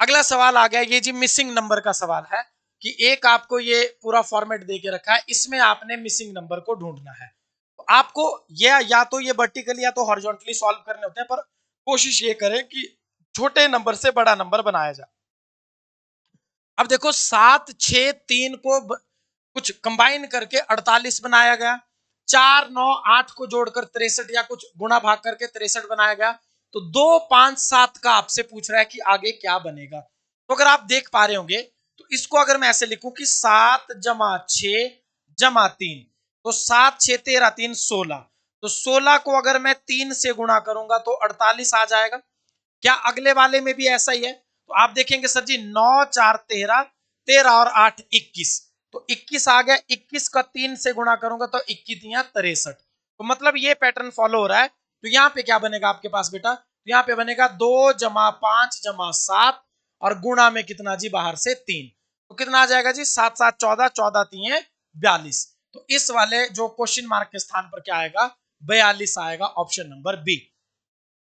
अगला सवाल आ गया ये जी मिसिंग नंबर का सवाल है कि एक आपको ये पूरा फॉर्मेट दे के रखा है, इसमें आपने मिसिंग नंबर को ढूंढना है, तो आपको ये या तो ये वर्टिकली या तो हॉरिजॉन्टली सॉल्व करने होते हैं, पर कोशिश ये करें कि छोटे नंबर से बड़ा नंबर बनाया जाए। अब देखो 7 6 3 को कुछ कंबाइन करके 48 बनाया गया, 4 9 8 को जोड़कर 63 या कुछ गुणा भाग करके 63 बनाया गया, तो 2 5 7 का आपसे पूछ रहा है कि आगे क्या बनेगा। तो अगर आप देख पा रहे होंगे तो इसको अगर मैं ऐसे लिखूं कि 7 जमा 6 जमा 3, तो 7 6 13 3 16, तो 16 को अगर मैं 3 से गुणा करूंगा तो 48 आ जाएगा। क्या अगले वाले में भी ऐसा ही है? तो आप देखेंगे सर जी 9 4 13, 13 और 8 21, तो 21 आ गया, 21 का 3 से गुणा करूंगा तो 21 या 63, तो मतलब ये पैटर्न फॉलो हो रहा है। तो यहाँ पे क्या बनेगा आपके पास बेटा, तो यहाँ पे बनेगा 2 जमा 5 जमा 7 और गुणा में कितना जी बाहर से 3, तो कितना आ जाएगा जी 7 7 14, 14 3 42, तो इस वाले जो क्वेश्चन मार्क के स्थान पर क्या आएगा, 42 आएगा, option number B,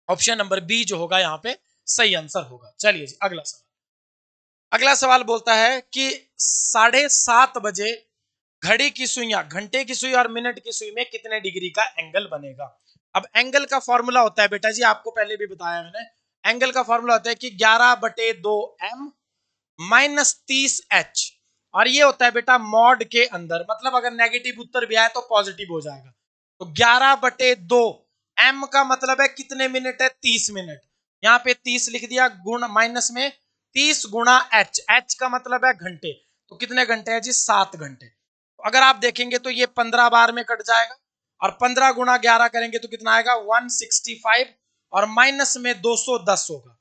option number B जो होगा यहाँ पे सही आंसर होगा। चलिए जी अगला सवाल। अगला सवाल बोलता है कि 7:30 बजे घड़ी की सुइयां, घंटे की सुई और मिनट की सुई में कितने डिग्री का एंगल बनेगा। अब एंगल का फॉर्मूला होता है बेटा जी, आपको पहले भी बताया मैंने, एंगल का फॉर्मूला होता है कि 11/2m माइनस 30h, और ये होता है बेटा मॉड के अंदर, मतलब अगर नेगेटिव उत्तर भी आए तो पॉजिटिव हो जाएगा, तो 11/2 m का मतलब है कितने मिनट है, 30 मिनट, यहाँ पे 30 लिख दिया, गुण माइनस में 30 गुणा h, h का मतलब है घंटे, तो कितने घंटे है जी 7 घंटे, तो अगर आप देखेंगे तो ये 15 बार में कट जाएगा, और 15 गुणा 11 करेंगे तो कितना आएगा 165, और माइनस में 210 होगा,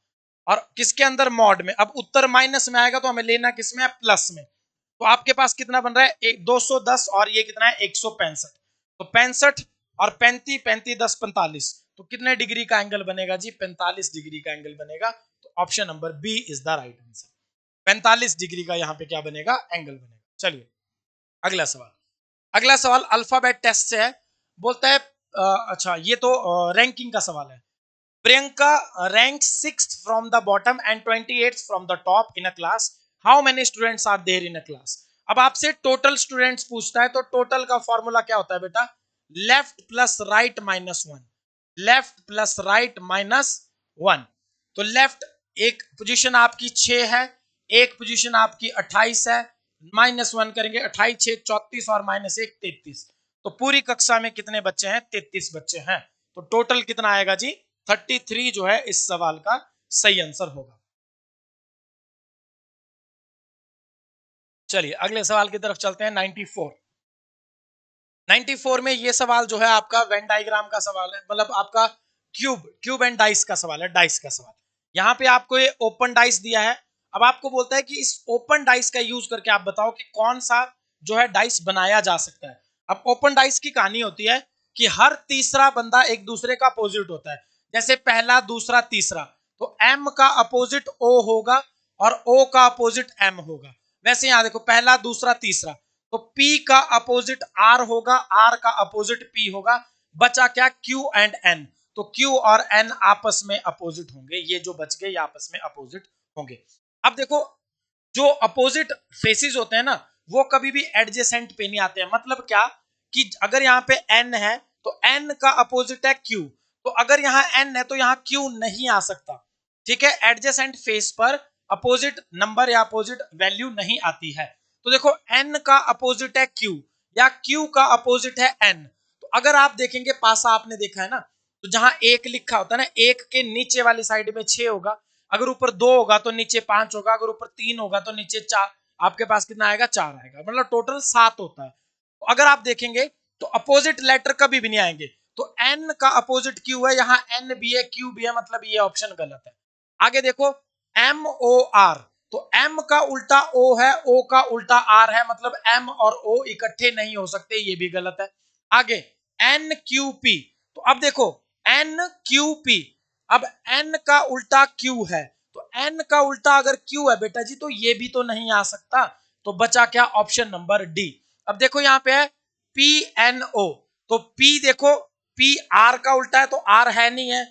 और किसके अंदर मॉड में, अब उत्तर माइनस में आएगा तो हमें लेना किसमें है, प्लस में, तो आपके पास कितना बन रहा है 210 और ये कितना है 165, तो 65 और 35 35 10 45, तो कितने डिग्री का एंगल बनेगा जी 45 डिग्री का एंगल बनेगा, तो option number B is the right answer. 45 degree का यहाँ पे क्या बनेगा, एंगल बनेगा। चलिए अगला सवाल। अगला सवाल अल्फाबेट टेस्ट से है। बोलता है अच्छा ये तो रैंकिंग का सवाल है। Priyanka ranked 6th from the bottom and 28th from the top in a class. How many students are there in a class? अब आपसे टोटल स्टूडेंट्स पूछता है, तो टोटल का फॉर्मूला क्या होता है बेटा, left plus right minus one, left plus right minus one. तो लेफ्ट एक पोजीशन आपकी 6 है, एक पोजीशन आपकी 28 है, माइनस वन करेंगे, 28 6 34 और माइनस 1 33। तो पूरी कक्षा में कितने बच्चे हैं, 33 बच्चे हैं। तो टोटल कितना आएगा जी, 33 जो है इस सवाल का सही आंसर होगा। चलिए अगले सवाल की तरफ चलते हैं। 94 में ये सवाल जो है आपका वेन डायग्राम का सवाल है, मतलब आपका क्यूब एंड डाइस का सवाल है, डाइस का सवाल। यहाँ पे आपको ये ओपन डाइस दिया है। अब आपको बोलता है कि इस ओपन डाइस का यूज करके आप बताओ कि कौन सा जो है डाइस बनाया जा सकता है। अब ओपन डाइस की कहानी होती है कि हर तीसरा बंदा एक दूसरे का अपोजिट होता है। जैसे पहला, दूसरा, तीसरा, तो एम का अपोजिट ओ होगा और ओ का अपोजिट एम होगा। वैसे यहां देखो पहला, दूसरा, तीसरा, तो P का अपोजिट R होगा, R का अपोजिट P होगा। बचा क्या, Q एंड N। तो Q और N आपस में अपोजिट होंगे, ये जो बच गए ये आपस में अपोजिट होंगे। अब देखो जो अपोजिट फेसिस होते हैं ना, वो कभी भी एडजेसेंट पे नहीं आते हैं। मतलब क्या कि अगर यहाँ पे N है तो N का अपोजिट है Q, तो अगर यहाँ N है तो यहाँ Q नहीं आ सकता। ठीक है, एडजेसेंट फेस पर अपोजिट नंबर या अपोजिट वैल्यू नहीं आती है। तो देखो n का अपोजिट है q या q का अपोजिट है n। तो अगर आप देखेंगे पासा आपने देखा है ना, तो जहां एक लिखा होता है ना, एक के नीचे वाली साइड में 6 होगा, अगर ऊपर 2 होगा तो नीचे 5 होगा, अगर ऊपर 3 होगा तो नीचे 4, आपके पास कितना आएगा, 4 आएगा, मतलब टोटल 7 होता है। तो अगर आप देखेंगे तो अपोजिट लेटर कभी भी नहीं आएंगे। तो n का अपोजिट q है, यहाँ n भी है q भी है, मतलब ये ऑप्शन गलत है। आगे देखो MOR, तो M का उल्टा O है, O का उल्टा R है, मतलब M और O इकट्ठे नहीं हो सकते, ये भी गलत है। आगे NQP, तो अब देखो NQP, अब N का उल्टा Q है, तो N का उल्टा अगर Q है बेटा जी, तो ये भी तो नहीं आ सकता। तो बचा क्या, ऑप्शन नंबर डी। अब देखो यहाँ पे है PNO, तो P देखो P R का उल्टा है तो R है नहीं है,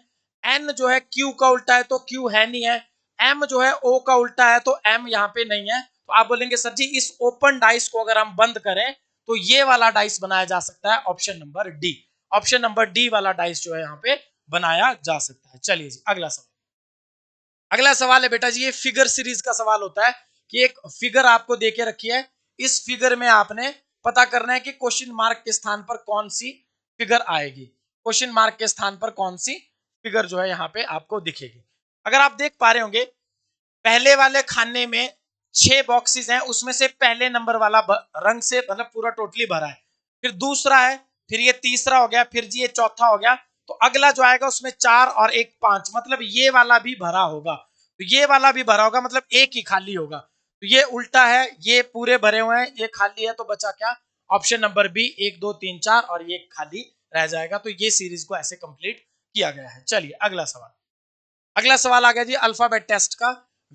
N जो है Q का उल्टा है तो Q है नहीं है, M जो है O का उल्टा है तो M यहाँ पे नहीं है। तो आप बोलेंगे सर जी इस ओपन डाइस को अगर हम बंद करें तो ये वाला डाइस बनाया जा सकता है, option number D. Option number D वाला डाइस जो है यहाँ पे बनाया जा सकता है। चलिए जी अगला सवाल। अगला सवाल है बेटा जी, ये फिगर सीरीज का सवाल होता है कि एक फिगर आपको देके रखी है, इस फिगर में आपने पता करना है कि क्वेश्चन मार्क के स्थान पर कौन सी फिगर आएगी। क्वेश्चन मार्क के स्थान पर कौन सी फिगर जो है यहाँ पे आपको दिखेगी। अगर आप देख पा रहे होंगे पहले वाले खाने में 6 बॉक्सेस हैं, उसमें से पहले नंबर वाला रंग से मतलब पूरा टोटली भरा है, फिर दूसरा है, फिर ये तीसरा हो गया, फिर जी ये चौथा हो गया, तो अगला जो आएगा उसमें 4 और 1 5, मतलब ये वाला भी भरा होगा। तो ये वाला भी भरा होगा, मतलब एक ही खाली होगा। तो ये उल्टा है, ये पूरे भरे हुए हैं, ये खाली है, तो बचा क्या, ऑप्शन नंबर बी 1 2 3 4 और ये खाली रह जाएगा। तो ये सीरीज को ऐसे कंप्लीट किया गया है। चलिए अगला सवाल। अगला सवाल आ गया जी अल्फाबेट टेस्ट का।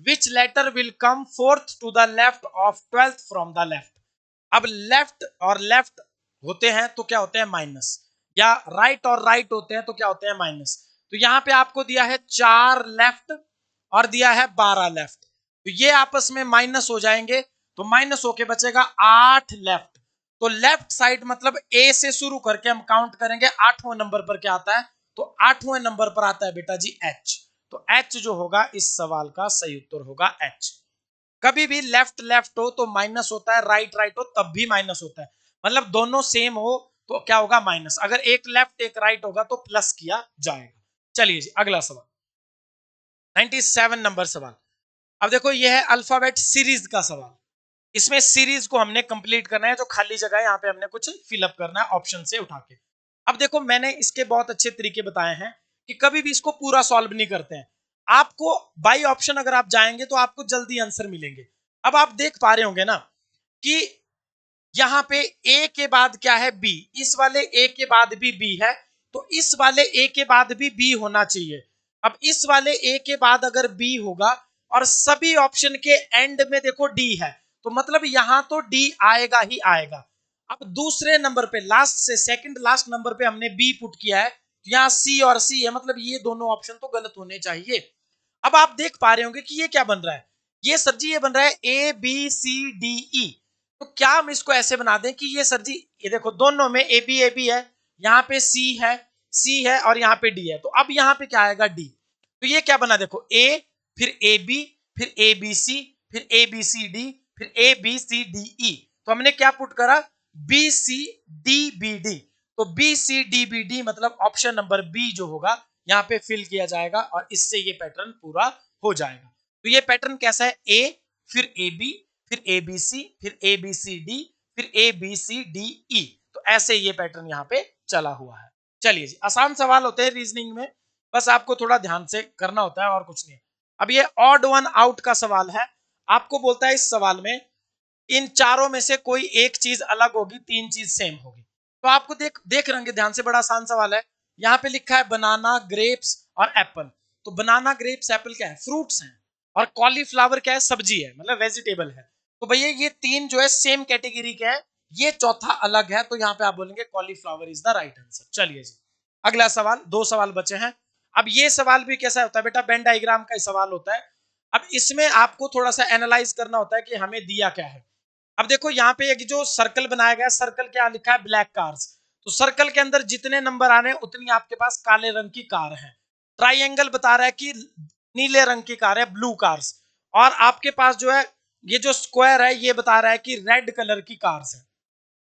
Which letter will come fourth to the left of 12th from the left. अब लेफ्ट और लेफ्ट होते हैं तो क्या होते हैं, माइनस, या राइट और राइट होते हैं तो क्या होते हैं, माइनस। तो यहां पे आपको दिया है 4 लेफ्ट और दिया है 12 लेफ्ट, तो ये आपस में माइनस हो जाएंगे, तो माइनस होके बचेगा 8 लेफ्ट। तो लेफ्ट साइड मतलब ए से शुरू करके हम काउंट करेंगे, 8वें नंबर पर क्या आता है, तो 8वें नंबर पर आता है बेटा जी एच। तो एच जो होगा इस सवाल का सही उत्तर होगा एच। कभी भी लेफ्ट लेफ्ट हो तो माइनस होता है, राइट राइट हो तब भी माइनस होता है, मतलब दोनों सेम हो तो क्या होगा, माइनस। अगर एक लेफ्ट एक राइट होगा तो प्लस किया जाएगा। चलिए जी अगला सवाल, 97 नंबर सवाल। अब देखो यह है अल्फाबेट सीरीज का सवाल। इसमें सीरीज को हमने कंप्लीट करना है, जो खाली जगह है यहाँ पे हमने कुछ फिलअप करना है ऑप्शन से उठा के। अब देखो मैंने इसके बहुत अच्छे तरीके बताए हैं कि कभी भी इसको पूरा सॉल्व नहीं करते हैं, आपको बाई ऑप्शन अगर आप जाएंगे तो आपको जल्दी आंसर मिलेंगे। अब आप देख पा रहे होंगे ना कि यहां पे ए के बाद क्या है, बी, इस वाले ए के बाद भी बी है, तो इस वाले ए के बाद भी बी होना चाहिए। अब इस वाले ए के बाद अगर बी होगा और सभी ऑप्शन के एंड में देखो डी है, तो मतलब यहां तो डी आएगा ही आएगा। अब दूसरे नंबर पे लास्ट से सेकंड लास्ट नंबर पे हमने बी पुट किया है, तो यहाँ सी और सी है, मतलब ये दोनों ऑप्शन तो गलत होने चाहिए। अब आप देख पा रहे होंगे कि ये क्या बन रहा है, ये सर जी ये बन रहा है A B C D E. तो क्या हम इसको ऐसे बना दें कि ये सर जी ये देखो दोनों में ए बी है, यहाँ पे सी है और यहाँ पे डी है, तो अब यहाँ पे क्या आएगा डी। तो ये क्या बना देखो ए फिर ए बी फिर ए बी सी फिर ए बी सी डी फिर A B C D E. तो हमने क्या पुट करा B C D B D. तो B C D B D मतलब ऑप्शन नंबर बी जो होगा यहाँ पे फिल किया जाएगा और इससे ये पैटर्न पूरा हो जाएगा। तो ये पैटर्न कैसा है, ए फिर ए बी फिर ए बी सी फिर ए बी सी डी फिर A B C D E. तो ऐसे ये पैटर्न यहाँ पे चला हुआ है। चलिए जी, आसान सवाल होते हैं रीजनिंग में, बस आपको थोड़ा ध्यान से करना होता है और कुछ नहीं। अब ये ऑड वन आउट का सवाल है, आपको बोलता है इस सवाल में इन चारों में से कोई एक चीज अलग होगी, तीन चीज सेम होगी। तो आपको देख रहे ध्यान से, बड़ा आसान सवाल है। यहाँ पे लिखा है बनाना ग्रेप्स और एप्पल। तो बनाना ग्रेप्स एप्पल क्या है, फ्रूट्स हैं, और कॉलीफ्लावर क्या है, सब्जी है, मतलब वेजिटेबल है। तो भैया ये तीन जो है सेम कैटेगरी के है, ये चौथा अलग है, तो यहाँ पे आप बोलेंगे cauliflower is the right answer. चलिए जी, अगला सवाल, दो सवाल बचे हैं। अब ये सवाल भी कैसा होता है बेटा, वेन डायग्राम का सवाल होता है। अब इसमें आपको थोड़ा सा एनालाइज करना होता है कि हमें दिया क्या है। अब देखो यहाँ पे एक जो सर्कल बनाया गया, सर्कल क्या लिखा है, ब्लैक कार्स। तो सर्कल के अंदर जितने नंबर आ रहे हैं उतनी आपके पास काले रंग की कार है। ट्राइंगल बता रहा है कि नीले रंग की कार है, ब्लू कार्स। और आपके पास जो है ये जो स्क्वायर है ये बता रहा है कि रेड कलर की कार्स है,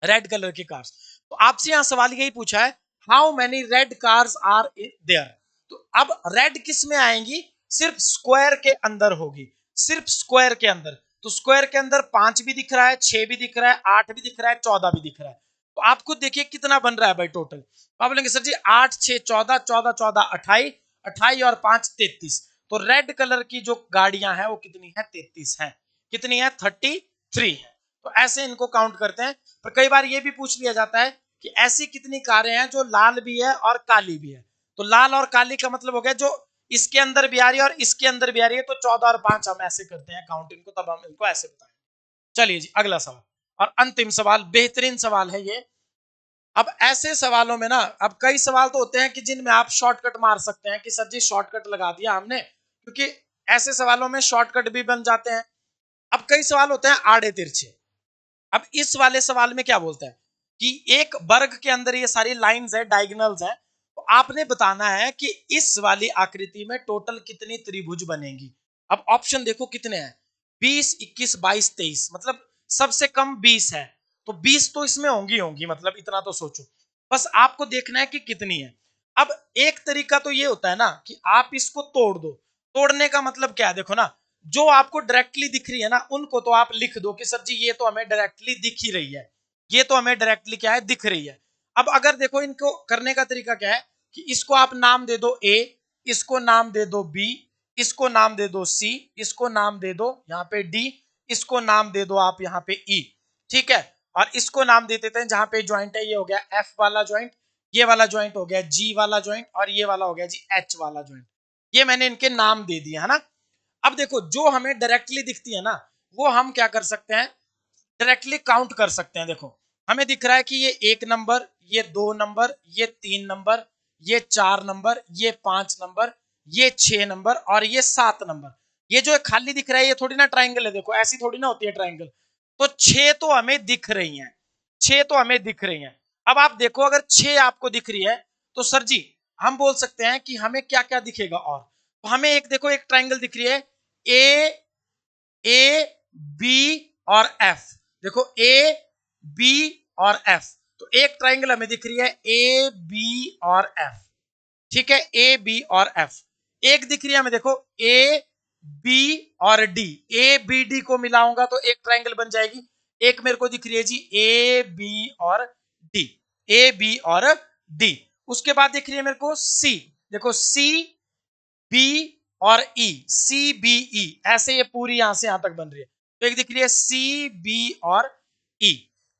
रेड कलर की कार्स। तो आपसे यहां सवाल यही पूछा है, how many red cars are there. तो अब रेड किस में आएंगी, सिर्फ स्क्वायर के अंदर होगी, सिर्फ स्क्वायर के अंदर। तो स्क्वायर के अंदर 5 भी दिख रहा है, 6 भी दिख रहा है, 8 भी दिख रहा है, 14 भी दिख रहा है। तो आप खुद देखिए कितना बन रहा है भाई टोटल। तो आप बोलेंगे सर जी 8 6 14, 14 14 28, 28 और 5 33। तो रेड कलर की जो गाड़ियां हैं वो कितनी है, 33 है। कितनी है, 33 है। तो ऐसे इनको काउंट करते हैं। पर कई बार ये भी पूछ लिया जाता है कि ऐसी कितनी कारें हैं जो लाल भी है और काली भी है। तो लाल और काली का मतलब हो गया जो इसके अंदर भी आ रही है और इसके अंदर भी आ रही है। तो 14 और 5 हम ऐसे करते हैं काउंट इनको, तब हम इनको ऐसे बताएं। चलिए जी, अगला सवाल और अंतिम सवाल, बेहतरीन सवाल है ये। अब ऐसे सवालों में ना, अब कई सवाल तो होते हैं कि जिनमें आप शॉर्टकट मार सकते हैं कि सर जी शॉर्टकट लगा दिया हमने, क्योंकि ऐसे सवालों में शॉर्टकट भी बन जाते हैं। अब कई सवाल होते हैं आड़े तिरछे। अब इस वाले सवाल में क्या बोलता है कि एक वर्ग के अंदर ये सारी लाइंस है, डायगोनल्स है। तो आपने बताना है कि इस वाली आकृति में टोटल कितनी त्रिभुज बनेंगी। अब ऑप्शन देखो कितने हैं, 20 21 22 23, मतलब सबसे कम 20 है। तो 20 तो इसमें होंगी, मतलब इतना तो सोचो। बस आपको देखना है कि कितनी है। अब एक तरीका तो ये होता है ना कि आप इसको तोड़ दो। तोड़ने का मतलब क्या है, देखो ना, जो आपको डायरेक्टली दिख रही है ना उनको तो आप लिख दो कि सर जी ये तो हमें डायरेक्टली दिख ही रही है, ये तो हमें डायरेक्टली क्या है, दिख रही है। अब अगर देखो इनको करने का तरीका क्या है कि इसको आप नाम दे दो ए, इसको नाम दे दो बी, इसको नाम दे दो सी, इसको नाम दे दो यहाँ पे डी, इसको नाम दे दो आप यहाँ पे ई। ठीक है, और इसको नाम दे देते हैं जहां पे ज्वाइंट है, ये हो गया एफ वाला ज्वाइंट, ये वाला ज्वाइंट हो गया जी वाला ज्वाइंट, और ये वाला हो गया जी एच वाला ज्वाइंट। ये मैंने इनके नाम दे दिए है ना। अब देखो जो हमें डायरेक्टली दिखती है ना वो हम क्या कर सकते हैं, डायरेक्टली काउंट कर सकते हैं। देखो हमें दिख रहा है कि ये 1 नंबर, ये 2 नंबर, ये 3 नंबर, ये 4 नंबर, ये 5 नंबर, ये 6 नंबर और ये 7 नंबर। ये जो खाली दिख रहा है ये थोड़ी ना ट्राइंगल है, देखो ऐसी थोड़ी ना होती है ट्राइंगल। तो 6 तो हमें दिख रही हैं, 6 तो हमें दिख रही हैं। अब आप देखो अगर 6 आपको दिख रही है तो सर जी हम बोल सकते हैं कि हमें क्या क्या दिखेगा। और तो हमें एक देखो एक ट्राइंगल दिख रही है ए बी और एफ। देखो ए बी और एफ, तो एक ट्राइंगल हमें दिख रही है ए बी और एफ। ठीक है, ए बी और एफ। एक दिख रही है हमें देखो ए बी और डी, ए बी डी को मिलाऊंगा तो एक ट्राइंगल बन जाएगी। एक मेरे को दिख रही है जी ए बी और डी, ए बी और डी। उसके बाद दिख रही है मेरे को सी, देखो सी बी और ई, सी बी ई, ऐसे ये पूरी यहां से यहां तक बन रही है। तो एक दिख रही है सी बी और ई।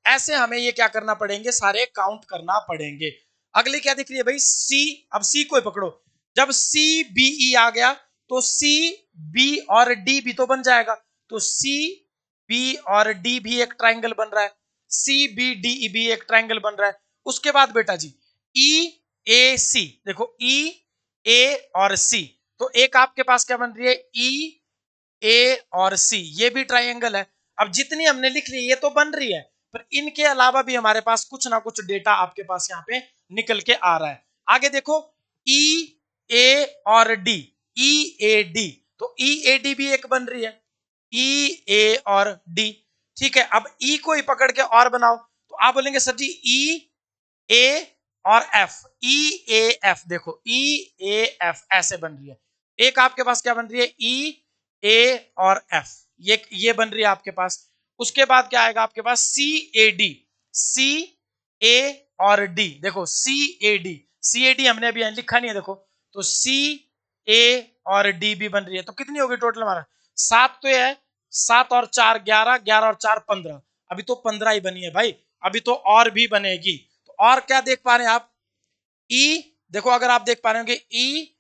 ऐसे हमें ये क्या करना पड़ेंगे, सारे काउंट करना पड़ेंगे। अगली क्या दिख रही है भाई सी, अब सी को पकड़ो। जब सी बी ई आ गया तो सी बी और डी भी तो बन जाएगा, तो सी बी और डी भी एक ट्राइंगल बन रहा है, सी बी डी भी एक ट्राइंगल बन रहा है। उसके बाद बेटा जी ई ए सी, देखो ई ए और सी, तो एक आपके पास क्या बन रही है, ई ए और सी, ये भी ट्राइंगल है। अब जितनी हमने लिख ली ये तो बन रही है, पर इनके अलावा भी हमारे पास कुछ ना कुछ डेटा आपके पास यहाँ पे निकल के आ रहा है। आगे देखो ई ए और डी, ई ए डी, तो ई ए डी भी एक बन रही है, ई ए और डी। ठीक है, अब ई को ही पकड़ के और बनाओ, तो आप बोलेंगे सर जी ई ए और एफ, ई ए एफ, देखो ई ए एफ ऐसे बन रही है। एक आपके पास क्या बन रही है, ई ए और एफ, ये बन रही है आपके पास। उसके बाद क्या आएगा आपके पास, सी ए डी, सी ए और डी, देखो सी A D, C A D हमने अभी लिखा नहीं है देखो, तो सी ए और डी भी बन रही है। तो कितनी होगी टोटल हमारा, 7 तो है, 7 और 4 11, 11 और 4 15, अभी तो 15 ही बनी है भाई, अभी तो और भी बनेगी। तो और क्या देख पा रहे हैं आप, ई, देखो अगर आप देख पा रहे होंगे ई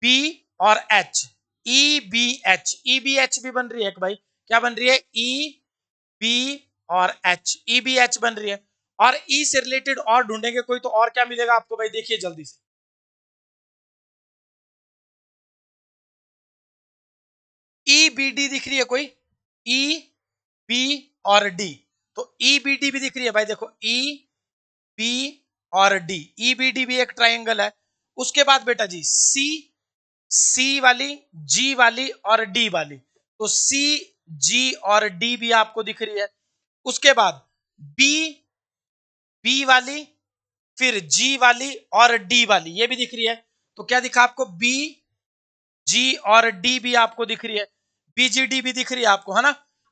बी और H, E B H, E B H भी बन रही है भाई, क्या बन रही है, ई बी और एच, ई बी एच बन रही है। और ई से रिलेटेड और ढूंढेंगे कोई, तो और क्या मिलेगा आपको भाई, देखिए जल्दी से, ई बी डी दिख रही है कोई, ई बी और डी, तो ई बी डी भी दिख रही है भाई, देखो ई बी और डी, ई बी डी भी एक ट्राइंगल है। उसके बाद बेटा जी सी, सी वाली, जी वाली और डी वाली, तो सी जी और डी भी आपको दिख रही है। उसके बाद बी, बी वाली, फिर जी वाली और डी वाली, ये भी दिख रही है। तो क्या दिखा आपको, बी जी और डी भी आपको दिख रही है, बीजीडी भी दिख रही है आपको, है ना।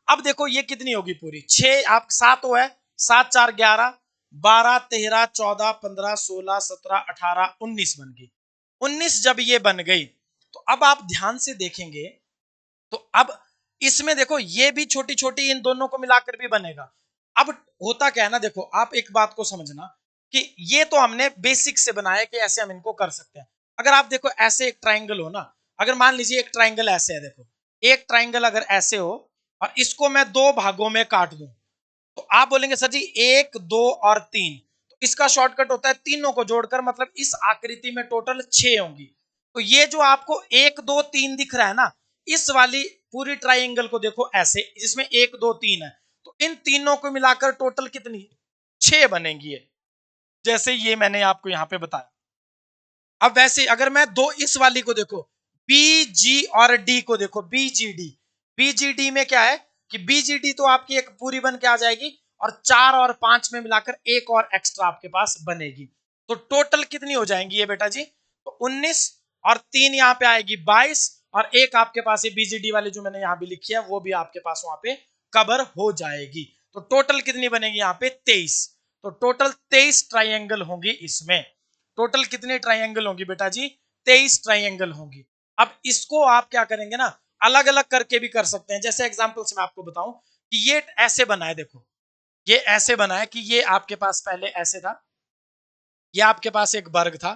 अब देखो ये कितनी होगी पूरी, 6 आप 7 है, 7 4 11, 12 13 14 15 16 17 18 19 बन गई। 19 जब ये बन गई, तो अब आप ध्यान से देखेंगे, तो अब इसमें देखो ये भी छोटी छोटी इन दोनों को मिलाकर भी बनेगा। अब होता क्या है ना, देखो आप एक बात को समझना कि ये तो हमने बेसिक से बनाया कि ऐसे हम इनको कर सकते हैं। अगर आप देखो ऐसे एक ट्राइंगल हो ना, अगर मान लीजिए एक ट्राइंगल ऐसे है, देखो एक ट्राइंगल अगर ऐसे हो और इसको मैं 2 भागों में काट दूं, तो आप बोलेंगे सर जी 1 2 और 3, तो इसका शॉर्टकट होता है तीनों को जोड़कर, मतलब इस आकृति में टोटल 6 होंगी। तो ये जो आपको 1 2 3 दिख रहा है ना, इस वाली पूरी ट्राइंगल को देखो ऐसे, जिसमें 1 2 3 है, तो इन तीनों को मिलाकर टोटल कितनी, 6 बनेंगी। जैसे ये मैंने आपको यहां पे बताया। अब वैसे अगर मैं दो इस वाली को देखो, बी जी और डी को देखो, बीजीडी, बीजीडी में क्या है कि बीजीडी तो आपकी एक पूरी बन के आ जाएगी, और 4 और 5 में मिलाकर एक और एक्स्ट्रा आपके पास बनेगी। तो टोटल कितनी हो जाएंगी ये बेटा जी, तो 19 और 3 यहाँ पे आएगी 22, और एक आपके पास ये बीजीडी वाली जो मैंने यहाँ भी लिखी है वो भी आपके पास वहां पे कवर हो जाएगी। तो टोटल कितनी बनेगी यहाँ पे 23, तो टोटल 23 ट्राइंगल होंगी इसमें। टोटल कितने ट्राइंगल होंगी बेटा जी, 23 ट्राइंगल होंगी। अब इसको आप क्या करेंगे ना, अलग अलग करके भी कर सकते हैं। जैसे एग्जांपल से मैं आपको बताऊं कि ये ऐसे बना है, देखो ये ऐसे बना है कि ये आपके पास पहले ऐसे था, ये आपके पास एक वर्ग था,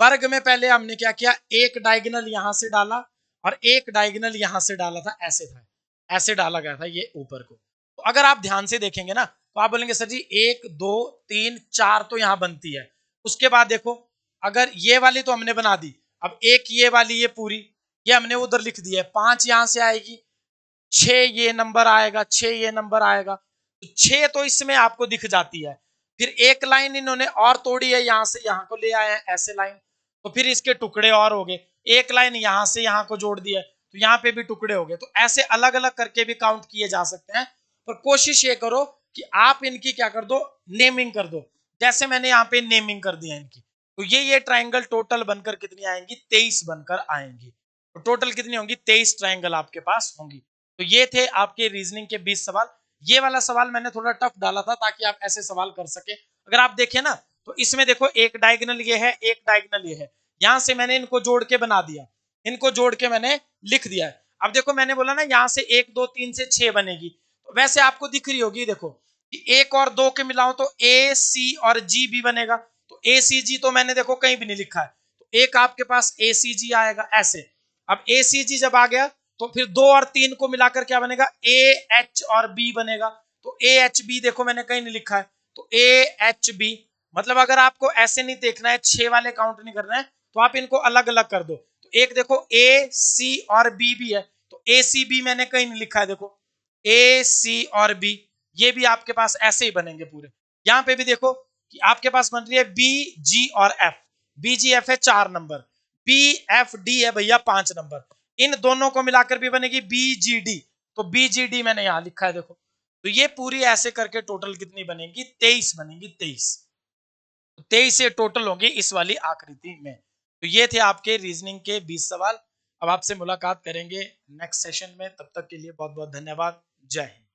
वर्ग में पहले हमने क्या किया, एक डायगोनल यहां से डाला और एक डायगोनल यहां से डाला था, ऐसे था, ऐसे डाला गया था ये ऊपर को। तो अगर आप ध्यान से देखेंगे ना, तो आप बोलेंगे सर जी 1 2 3 4 तो यहां बनती है। उसके बाद देखो, अगर ये वाली तो हमने बना दी, अब एक ये वाली ये पूरी, ये हमने उधर लिख दी है, 5 यहां से आएगी, 6 ये नंबर आएगा, 6 ये नंबर आएगा, तो 6 तो इसमें आपको दिख जाती है। फिर एक लाइन इन्होंने और तोड़ी है, यहां से यहां को ले आए हैं ऐसे लाइन, तो फिर इसके टुकड़े और हो गए। एक लाइन यहां से यहां को जोड़ दिया, तो यहाँ पे भी टुकड़े हो गए। तो ऐसे अलग अलग करके भी काउंट किए जा सकते हैं, पर कोशिश ये करो कि आप इनकी क्या कर दो, नेमिंग कर दो। जैसे मैंने यहाँ पे नेमिंग कर दिया इनकी, तो ये ट्राइंगल टोटल बनकर कितनी आएंगी, 23 बनकर आएंगी। तो टोटल कितनी होंगी, 23 ट्राइंगल आपके पास होंगी। तो ये थे आपके रीजनिंग के 20 सवाल। ये वाला सवाल मैंने थोड़ा टफ डाला था ताकि आप ऐसे सवाल कर सके। अगर आप देखें ना, तो इसमें देखो एक डायगोनल ये है, एक डायगोनल ये है, यहां से मैंने इनको जोड़ के बना दिया, इनको जोड़ के मैंने लिख दिया है। अब देखो मैंने बोला ना यहां से 1 2 3 से 6 बनेगी, तो वैसे आपको दिख रही होगी, देखो कि 1 और 2 के मिलाओ तो ए सी और जी भी बनेगा। तो ए सी जी तो मैंने देखो कहीं भी नहीं लिखा है, तो एक आपके पास ACG आएगा ऐसे। अब ACG जब आ गया तो फिर 2 और 3 को मिलाकर क्या बनेगा, AH और B बनेगा। तो AHB देखो मैंने कहीं नहीं लिखा है, तो AHB मतलब अगर आपको ऐसे नहीं देखना है, 6 वाले काउंट नहीं करना है, तो आप इनको अलग अलग कर दो। तो एक देखो AC और B भी है, तो ACB मैंने कहीं नहीं लिखा है, देखो AC और B, ये भी आपके पास ऐसे ही बनेंगे पूरे। यहां पे भी देखो कि आपके पास बन रही है BG और F, BGF है 4 नंबर, BFD है भैया 5 नंबर, इन दोनों को मिलाकर भी बनेगी BGD, तो BGD मैंने यहां लिखा है देखो। तो ये पूरी ऐसे करके टोटल कितनी बनेगी, 23 बनेगी, 23। 23 ये टोटल होंगी इस वाली आकृति में। तो ये थे आपके रीजनिंग के 20 सवाल। अब आपसे मुलाकात करेंगे नेक्स्ट सेशन में, तब तक के लिए बहुत बहुत धन्यवाद। जय हिंद।